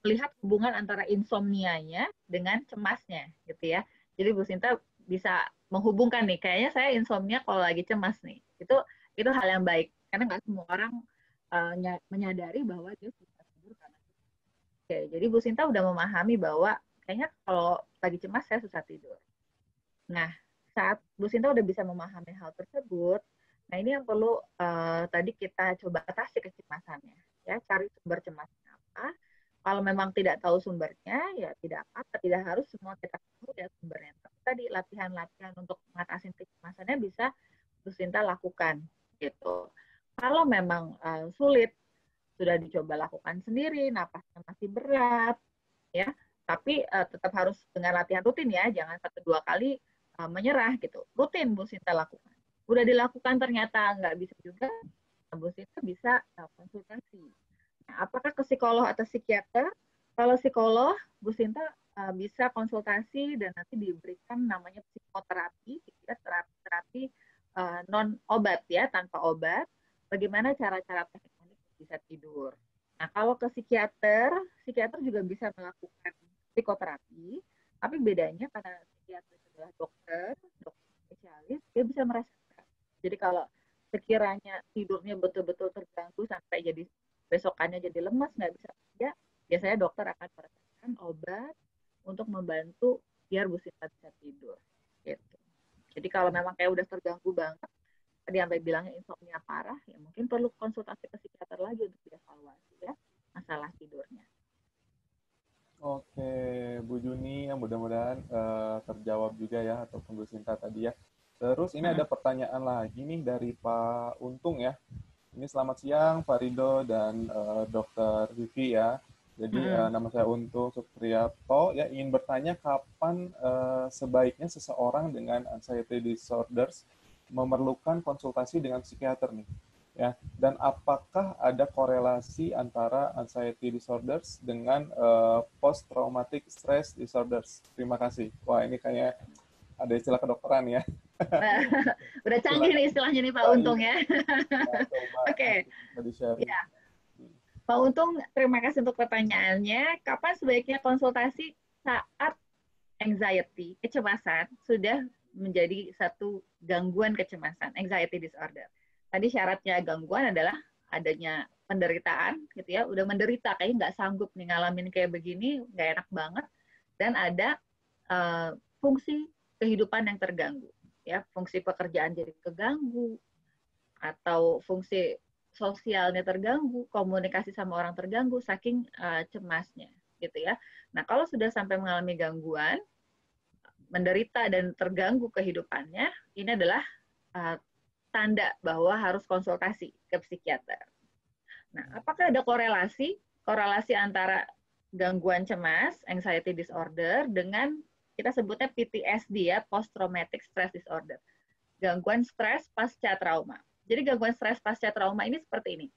melihat hubungan antara insomnianya dengan cemasnya, gitu ya. Jadi Bu Sinta bisa menghubungkan nih, kayaknya saya insomnia kalau lagi cemas nih. Itu hal yang baik, karena nggak semua orang menyadari bahwa dia susah tidur karena itu. Oke, jadi Bu Sinta udah memahami bahwa kayaknya kalau lagi cemas saya susah tidur. Nah, saat Bu Sinta udah bisa memahami hal tersebut, nah ini yang perlu tadi kita coba atasi kecemasannya. Ya, cari sumber cemasnya apa. Kalau memang tidak tahu sumbernya, ya tidak apa, tidak harus semua kita tahu ya sumbernya. Tapi tadi latihan-latihan untuk mengatasi kecemasannya bisa Bu Sinta lakukan gitu. Kalau memang sulit, sudah dicoba lakukan sendiri, napasnya masih berat, ya, tapi tetap harus dengan latihan rutin ya, jangan 1-2 kali menyerah gitu. Rutin Bu Sinta lakukan. Udah dilakukan ternyata nggak bisa juga, Bu Sinta bisa konsultasi Apakah ke psikolog atau psikiater? Kalau psikolog, Bu Sinta bisa konsultasi dan nanti diberikan namanya psikoterapi, ya, terapi non obat ya, tanpa obat. Bagaimana cara-cara teknik bisa tidur. Nah, kalau ke psikiater, psikiater juga bisa melakukan psikoterapi, tapi bedanya karena psikiater adalah dokter spesialis, dia bisa merasakan. Jadi kalau sekiranya tidurnya betul-betul terganggu sampai jadi besokannya jadi lemas, nggak bisa kerja, biasanya dokter akan merasakan obat untuk membantu biar Bu Sinta bisa tidur. Gitu. Jadi kalau memang kayak udah terganggu banget, tadi sampai bilangnya insomnia parah, ya mungkin perlu konsultasi ke psikiater lagi untuk dievaluasi ya masalah tidurnya. Oke, Bu Juni, yang mudah-mudahan terjawab juga ya, ataupun Bu Sinta tadi ya. Terus ini ada pertanyaan lagi nih dari Pak Untung ya. Ini selamat siang Pak Rido dan Dr. Vivi ya. Jadi nama saya Untung Supriyato ya, ingin bertanya kapan sebaiknya seseorang dengan anxiety disorders memerlukan konsultasi dengan psikiater nih. Ya, dan apakah ada korelasi antara anxiety disorders dengan post traumatic stress disorders? Terima kasih. Wah, ini kayaknya ada istilah kedokteran ya. Udah canggih nih istilahnya nih Pak Untung ya. Oke. Ya. Pak Untung, terima kasih untuk pertanyaannya. Kapan sebaiknya konsultasi? Saat anxiety, kecemasan, sudah menjadi satu gangguan kecemasan, anxiety disorder. Tadi syaratnya gangguan adalah adanya penderitaan, gitu ya. Udah menderita, kayaknya nggak sanggup nih ngalamin kayak begini, nggak enak banget. Dan ada fungsi kehidupan yang terganggu, ya, fungsi pekerjaan jadi keganggu, atau fungsi sosialnya terganggu, komunikasi sama orang terganggu, saking cemasnya, gitu ya. Nah, kalau sudah sampai mengalami gangguan, menderita dan terganggu kehidupannya, ini adalah tanda bahwa harus konsultasi ke psikiater. Nah, apakah ada korelasi antara gangguan cemas, anxiety disorder, dengan kita sebutnya PTSD ya, post traumatic stress disorder, gangguan stres pasca trauma. Jadi gangguan stres pasca trauma ini seperti ini.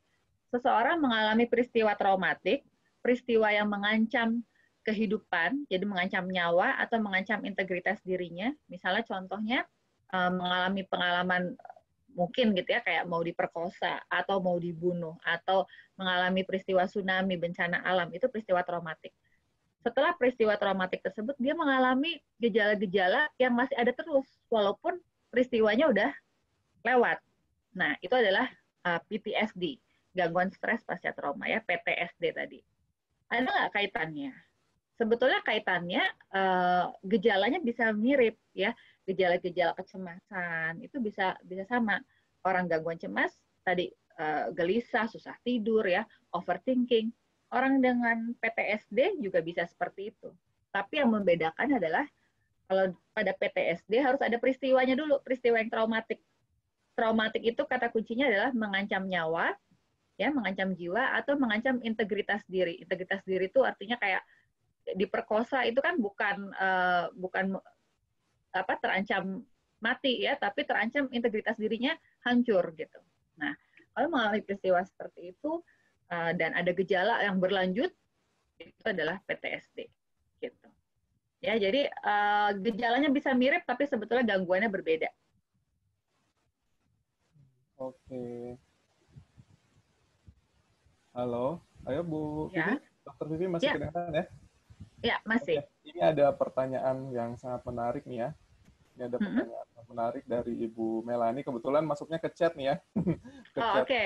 Seseorang mengalami peristiwa traumatik, peristiwa yang mengancam kehidupan, jadi mengancam nyawa atau mengancam integritas dirinya. Misalnya contohnya mengalami pengalaman mungkin gitu ya, kayak mau diperkosa atau mau dibunuh atau mengalami peristiwa tsunami, bencana alam, itu peristiwa traumatik. Setelah peristiwa traumatik tersebut, dia mengalami gejala-gejala yang masih ada terus, walaupun peristiwanya udah lewat. Nah, itu adalah PTSD, gangguan stres pasca trauma ya, PTSD tadi. Ada nggak kaitannya? Sebetulnya kaitannya gejalanya bisa mirip ya, gejala-gejala kecemasan itu bisa sama. Orang gangguan cemas tadi gelisah, susah tidur ya, overthinking. Orang dengan PTSD juga bisa seperti itu. Tapi yang membedakan adalah kalau pada PTSD harus ada peristiwanya dulu, peristiwa yang traumatik. Traumatik itu kata kuncinya adalah mengancam nyawa, ya, mengancam jiwa atau mengancam integritas diri. Integritas diri itu artinya kayak diperkosa itu kan bukan terancam mati ya, tapi terancam integritas dirinya hancur gitu. Nah, kalau mengalami peristiwa seperti itu dan ada gejala yang berlanjut, itu adalah PTSD gitu. Ya, jadi gejalanya bisa mirip tapi sebetulnya gangguannya berbeda. Oke. Halo, ayo Bu Ya. Vivi, Dokter Vivi masih kedengaran ya? Ya, masih. Oke. Ini ada pertanyaan yang sangat menarik nih ya. Ini ada pertanyaan menarik dari Ibu Melani. Kebetulan masuknya ke chat nih ya. Ke chat. Oke.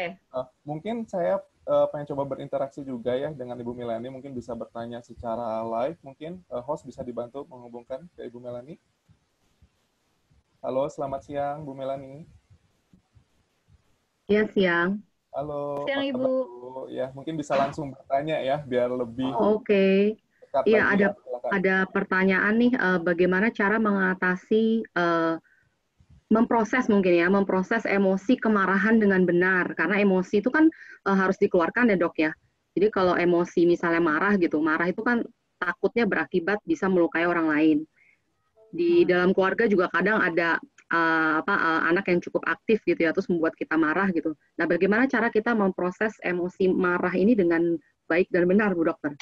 Mungkin saya pengen coba berinteraksi juga ya dengan Ibu Melani. Mungkin bisa bertanya secara live. Mungkin host bisa dibantu menghubungkan ke Ibu Melani. Halo, selamat siang Bu Melani. Ya, siang. Halo, siang Ibu. Ya, mungkin bisa langsung bertanya ya, biar lebih Oke. Iya, lagi. ada pertanyaan nih, bagaimana cara mengatasi, memproses emosi kemarahan dengan benar, karena emosi itu kan harus dikeluarkan ya dok ya. Jadi kalau emosi misalnya marah itu kan takutnya berakibat bisa melukai orang lain. Di dalam keluarga juga kadang ada anak yang cukup aktif gitu ya, terus membuat kita marah gitu. Nah, bagaimana cara kita memproses emosi marah ini dengan baik dan benar, Bu Dokter?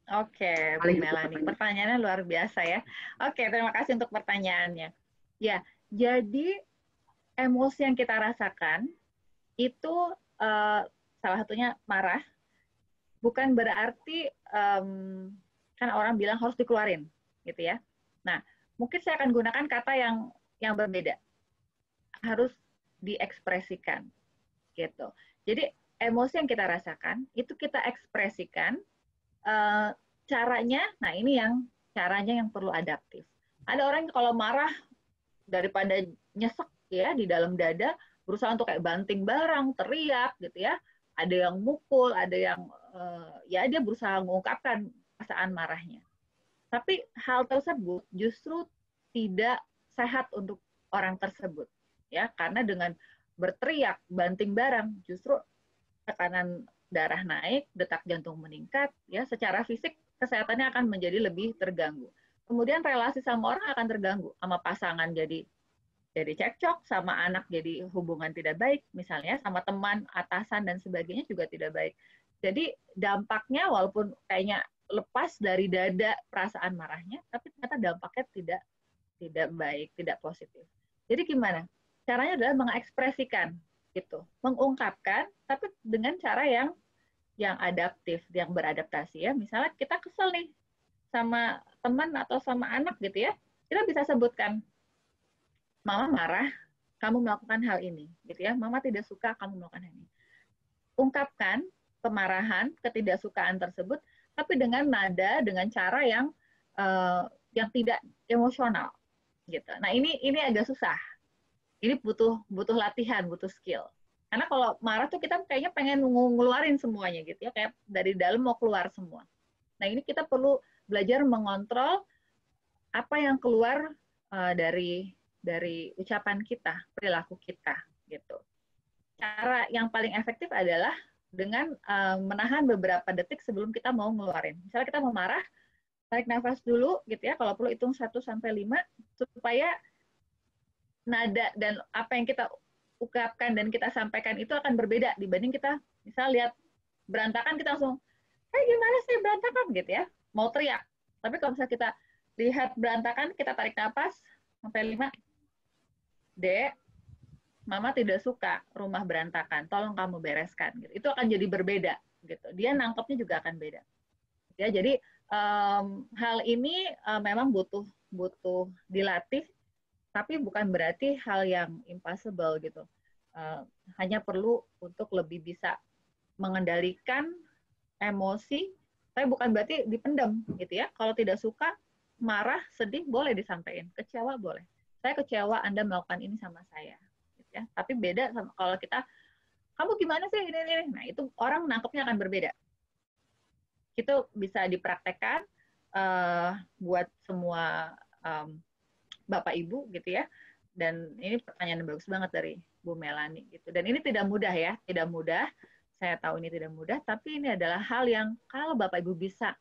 Oke, Bu Melani, pertanyaannya luar biasa ya. Oke, terima kasih untuk pertanyaannya. Ya, jadi emosi yang kita rasakan itu salah satunya marah, bukan berarti kan orang bilang harus dikeluarin, gitu ya. Nah, mungkin saya akan gunakan kata yang berbeda, harus diekspresikan, gitu. Jadi emosi yang kita rasakan itu kita ekspresikan. Caranya, nah ini yang caranya yang perlu adaptif. Ada orang yang kalau marah daripada nyesek ya di dalam dada, berusaha untuk kayak banting barang, teriak gitu ya. Ada yang mukul, ada yang ya dia berusaha mengungkapkan perasaan marahnya. Tapi hal tersebut justru tidak sehat untuk orang tersebut, ya, karena dengan berteriak, banting barang, justru tekanan darah naik, detak jantung meningkat, ya, secara fisik kesehatannya akan menjadi lebih terganggu. Kemudian relasi sama orang akan terganggu, sama pasangan jadi cekcok, sama anak jadi hubungan tidak baik, misalnya sama teman, atasan dan sebagainya juga tidak baik. Jadi dampaknya walaupun kayaknya lepas dari dada perasaan marahnya, tapi ternyata dampaknya tidak baik, tidak positif. Jadi gimana? Caranya adalah mengekspresikan gitu, mengungkapkan, tapi dengan cara yang adaptif, yang beradaptasi ya. Misalnya kita kesel nih sama teman atau sama anak gitu ya, kita bisa sebutkan, Mama marah, kamu melakukan hal ini, gitu ya. Mama tidak suka kamu melakukan hal ini. Ungkapkan kemarahan, ketidaksukaan tersebut, tapi dengan nada, dengan cara yang tidak emosional, gitu. Nah ini agak susah. Ini butuh latihan, butuh skill. Karena kalau marah tuh kita kayaknya pengen ngeluarin semuanya gitu ya, kayak dari dalam mau keluar semua. Nah ini kita perlu belajar mengontrol apa yang keluar dari ucapan kita, perilaku kita gitu. Cara yang paling efektif adalah dengan menahan beberapa detik sebelum kita mau ngeluarin. Misalnya kita mau marah, tarik nafas dulu gitu ya, kalau perlu hitung 1 sampai 5 supaya nada dan apa yang kita ungkapkan dan kita sampaikan itu akan berbeda dibanding kita misal lihat berantakan kita langsung gimana sih berantakan gitu ya, mau teriak. Tapi kalau misalnya kita lihat berantakan, kita tarik nafas sampai 5, Dek, Mama tidak suka rumah berantakan, tolong kamu bereskan gitu. Itu akan jadi berbeda gitu, dia nangkepnya juga akan beda ya. Jadi hal ini memang butuh dilatih, tapi bukan berarti hal yang impossible gitu. Hanya perlu untuk lebih bisa mengendalikan emosi, tapi bukan berarti dipendam gitu ya. Kalau tidak suka, marah, sedih boleh disampaikan, kecewa boleh. Saya kecewa Anda melakukan ini sama saya, gitu ya. Tapi beda sama kalau kita, kamu gimana sih ini. Nah itu orang nangkepnya akan berbeda. Itu bisa dipraktekkan buat semua Bapak Ibu gitu ya. Dan ini pertanyaan yang bagus banget dari Bu Melani gitu. Dan ini tidak mudah ya, tidak mudah. Saya tahu ini tidak mudah, tapi ini adalah hal yang kalau Bapak Ibu bisa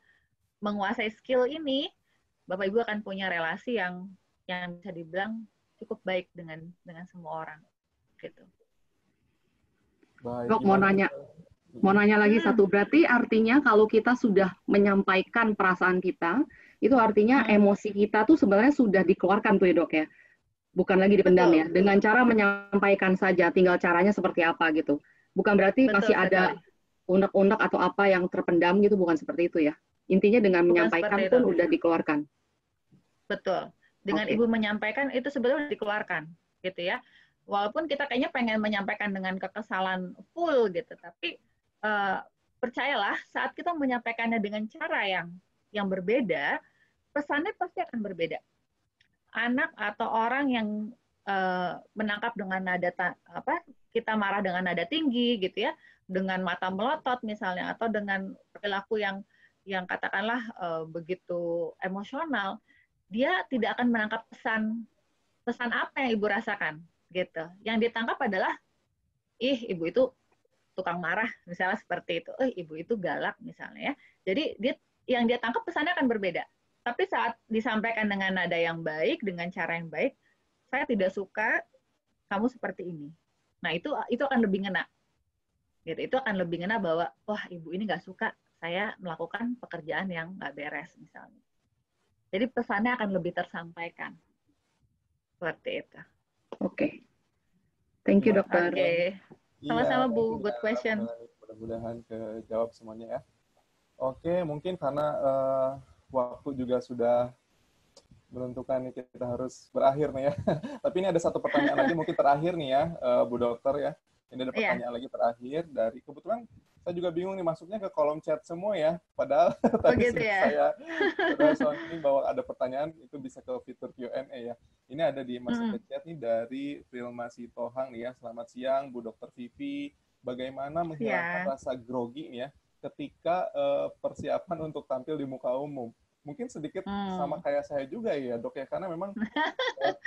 menguasai skill ini, Bapak Ibu akan punya relasi yang bisa dibilang cukup baik dengan semua orang gitu. Dok, mau nanya lagi satu, berarti artinya kalau kita sudah menyampaikan perasaan kita, itu artinya emosi kita tuh sebenarnya sudah dikeluarkan tuh ya Dok ya? Bukan lagi dipendam ya, dengan cara menyampaikan saja, tinggal caranya seperti apa gitu. Bukan berarti masih ada unek-unek atau apa yang terpendam gitu, bukan seperti itu ya. Intinya dengan menyampaikan pun udah dikeluarkan. Betul. Dengan Ibu menyampaikan itu sebenarnya dikeluarkan gitu ya. Walaupun kita kayaknya pengen menyampaikan dengan kekesalan full gitu, tapi percayalah saat kita menyampaikannya dengan cara yang berbeda, pesannya pasti akan berbeda. Anak atau orang yang menangkap dengan nada kita marah dengan nada tinggi gitu ya, dengan mata melotot misalnya, atau dengan perilaku yang katakanlah begitu emosional, dia tidak akan menangkap pesan apa yang Ibu rasakan gitu. Yang ditangkap adalah Ibu itu tukang marah misalnya seperti itu. Ibu itu galak misalnya ya. Jadi yang dia tangkap pesannya akan berbeda. Tapi saat disampaikan dengan nada yang baik, dengan cara yang baik, saya tidak suka kamu seperti ini. Nah, itu akan lebih ngena. Gitu. Itu akan lebih ngena bahwa, wah, ibu ini nggak suka saya melakukan pekerjaan yang nggak beres, misalnya. Jadi pesannya akan lebih tersampaikan. Seperti itu. Oke. Thank you, dokter. Oke. Sama-sama, Iya, Bu. Good question. Mudah-mudahan kejawab semuanya ya. Oke, mungkin karena waktu juga sudah menentukan nih kita harus berakhir nih ya. Tapi ini ada satu pertanyaan lagi mungkin terakhir nih ya, Bu Dokter ya. Ini ada pertanyaan lagi terakhir dari kebetulan saya juga bingung nih masuknya ke kolom chat semua ya. Padahal tadi gitu sudah ya? saya sounding bahwa ada pertanyaan itu bisa ke fitur Q&A ya. Ini ada di masuk ke chat nih dari Vilma Sitohang nih ya. Selamat siang Bu Dokter Vivi. Bagaimana menghilangkan rasa grogi nih ya ketika persiapan untuk tampil di muka umum? Mungkin sedikit sama kayak saya juga ya dok ya, karena memang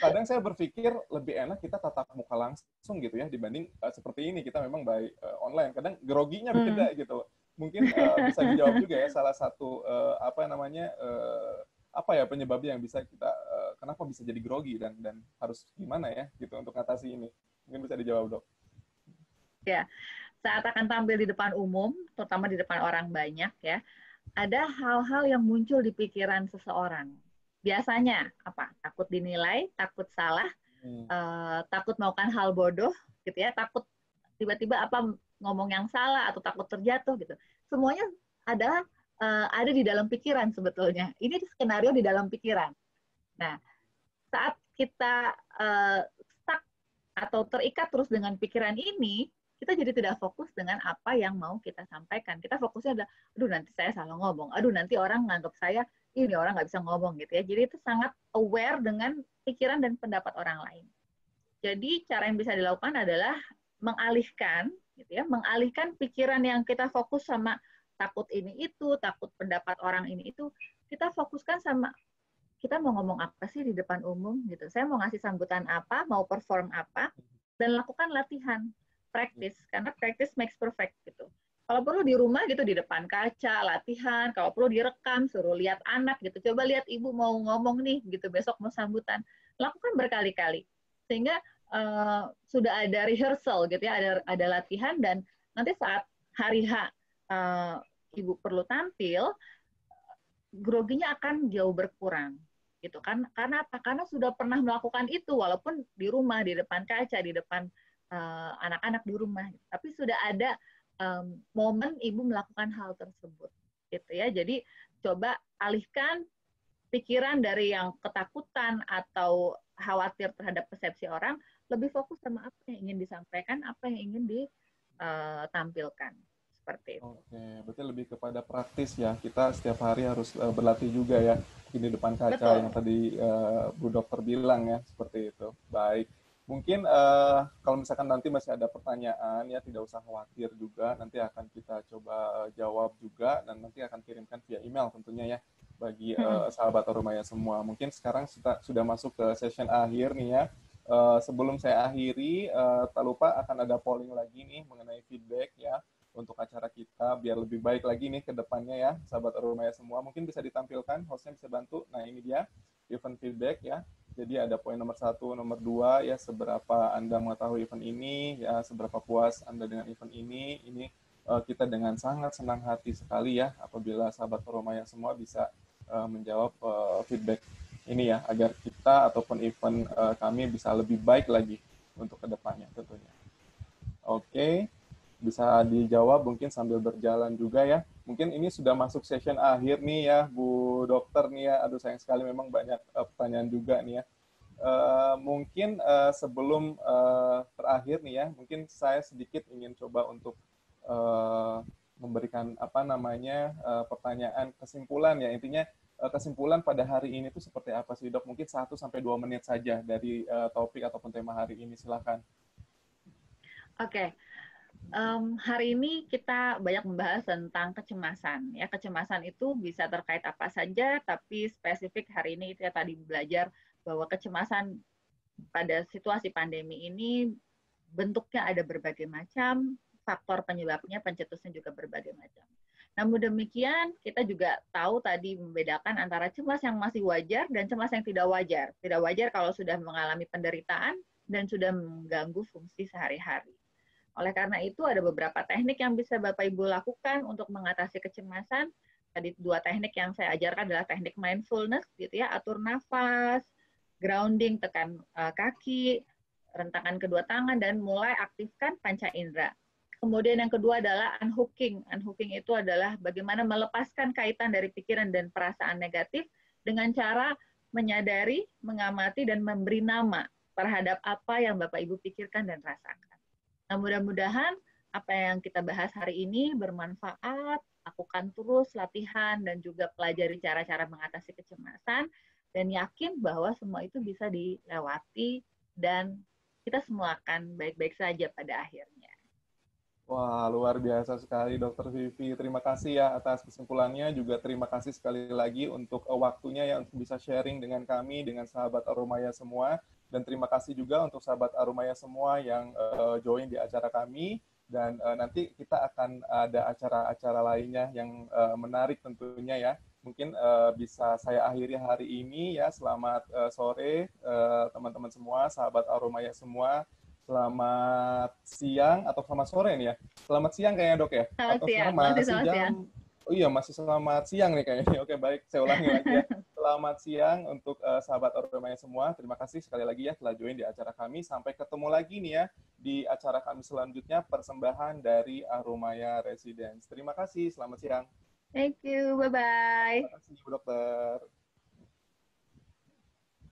kadang saya berpikir lebih enak kita tatap muka langsung gitu ya dibanding seperti ini kita memang by online. Kadang groginya beda gitu. Mungkin bisa dijawab juga ya salah satu apa namanya apa ya penyebabnya yang bisa kita kenapa bisa jadi grogi dan harus gimana ya gitu untuk atasi ini. Mungkin bisa dijawab dok. Ya, saat akan tampil di depan umum, terutama di depan orang banyak ya, ada hal-hal yang muncul di pikiran seseorang. Biasanya apa? Takut dinilai, takut salah, takut melakukan hal bodoh, gitu ya. Takut tiba-tiba apa ngomong yang salah atau takut terjatuh gitu. Semuanya ada di dalam pikiran sebetulnya. Ini skenario di dalam pikiran. Nah, saat kita stuck atau terikat terus dengan pikiran ini, kita jadi tidak fokus dengan apa yang mau kita sampaikan. Kita fokusnya adalah, aduh nanti saya salah ngomong, aduh nanti orang nganggap saya, ini orang nggak bisa ngomong gitu ya. Jadi itu sangat aware dengan pikiran dan pendapat orang lain. Jadi cara yang bisa dilakukan adalah mengalihkan, gitu ya, mengalihkan pikiran yang kita fokus sama takut ini itu, takut pendapat orang ini itu, kita fokuskan sama kita mau ngomong apa sih di depan umum gitu. Saya mau ngasih sambutan apa, mau perform apa, dan lakukan latihan. Practice, karena practice makes perfect gitu. Kalau perlu di rumah gitu di depan kaca latihan, kalau perlu direkam suruh lihat anak gitu. Coba lihat ibu mau ngomong nih gitu besok mau sambutan. Lakukan berkali-kali sehingga sudah ada rehearsal gitu ya, ada latihan dan nanti saat hari H ibu perlu tampil, groginya akan jauh berkurang gitu kan. Karena apa? Karena sudah pernah melakukan itu walaupun di rumah, di depan kaca, di depan anak-anak di rumah, tapi sudah ada momen ibu melakukan hal tersebut, gitu ya. Jadi coba alihkan pikiran dari yang ketakutan atau khawatir terhadap persepsi orang, lebih fokus sama apa yang ingin disampaikan, apa yang ingin ditampilkan, seperti itu. Oke, berarti lebih kepada praktis ya. Kita setiap hari harus berlatih juga ya, di depan kaca. Betul. Yang tadi Bu Dokter bilang ya, seperti itu. Baik. Mungkin kalau misalkan nanti masih ada pertanyaan ya tidak usah khawatir juga, nanti akan kita coba jawab juga dan nanti akan kirimkan via email tentunya ya bagi sahabat Arumaya semua. Mungkin sekarang sudah masuk ke session akhir nih ya. Sebelum saya akhiri, tak lupa akan ada polling lagi nih mengenai feedback ya untuk acara kita biar lebih baik lagi nih ke depannya ya sahabat Arumaya semua. Mungkin bisa ditampilkan, hostnya bisa bantu. Nah ini dia event feedback ya. Jadi ada poin nomor 1, nomor 2 ya seberapa Anda mengetahui event ini, ya seberapa puas Anda dengan event ini. Ini kita dengan sangat senang hati sekali ya apabila sahabat Arumaya semua bisa menjawab feedback ini ya agar kita ataupun event kami bisa lebih baik lagi untuk kedepannya tentunya. Oke, bisa dijawab mungkin sambil berjalan juga ya. Mungkin ini sudah masuk session akhir nih ya, Bu Dokter nih ya. Aduh sayang sekali memang banyak pertanyaan juga nih ya. Mungkin sebelum terakhir nih ya, mungkin saya sedikit ingin coba untuk memberikan apa namanya pertanyaan kesimpulan ya. Intinya kesimpulan pada hari ini itu seperti apa sih Dok? Mungkin 1-2 menit saja dari topik ataupun tema hari ini, silakan. Oke. Hari ini kita banyak membahas tentang kecemasan. Ya, kecemasan itu bisa terkait apa saja, tapi spesifik hari ini kita tadi belajar bahwa kecemasan pada situasi pandemi ini bentuknya ada berbagai macam, faktor penyebabnya, pencetusnya juga berbagai macam. Namun demikian, kita juga tahu tadi membedakan antara cemas yang masih wajar dan cemas yang tidak wajar. Tidak wajar kalau sudah mengalami penderitaan dan sudah mengganggu fungsi sehari-hari. Oleh karena itu, ada beberapa teknik yang bisa Bapak Ibu lakukan untuk mengatasi kecemasan. Tadi 2 teknik yang saya ajarkan adalah teknik mindfulness, gitu ya, atur nafas, grounding, tekan kaki, rentangkan kedua tangan, dan mulai aktifkan panca indera. Kemudian yang kedua adalah unhooking. Unhooking itu adalah bagaimana melepaskan kaitan dari pikiran dan perasaan negatif dengan cara menyadari, mengamati, dan memberi nama terhadap apa yang Bapak Ibu pikirkan dan rasakan. Nah, mudah-mudahan apa yang kita bahas hari ini bermanfaat, lakukan terus latihan dan juga pelajari cara-cara mengatasi kecemasan, dan yakin bahwa semua itu bisa dilewati dan kita semua akan baik-baik saja pada akhirnya. Wah, luar biasa sekali Dokter Vivi. Terima kasih ya atas kesimpulannya. Juga terima kasih sekali lagi untuk waktunya ya untuk bisa sharing dengan kami, dengan sahabat Arumaya semua. Dan terima kasih juga untuk sahabat Arumaya semua yang join di acara kami. Dan nanti kita akan ada acara-acara lainnya yang menarik tentunya ya. Mungkin bisa saya akhiri hari ini ya. Selamat sore teman-teman semua, sahabat Arumaya semua. Selamat siang atau selamat sore nih ya? Selamat siang kayaknya dok ya? Selamat Atau siang, masih selamat jam? siang. Oh iya masih selamat siang nih kayaknya. Oke baik, saya ulangi lagi ya. Selamat siang untuk sahabat Arumaya semua. Terima kasih sekali lagi ya telah join di acara kami. Sampai ketemu lagi nih ya di acara kami selanjutnya, persembahan dari Arumaya Residence. Terima kasih, selamat siang. Thank you, bye-bye. Terima kasih Bu Dokter.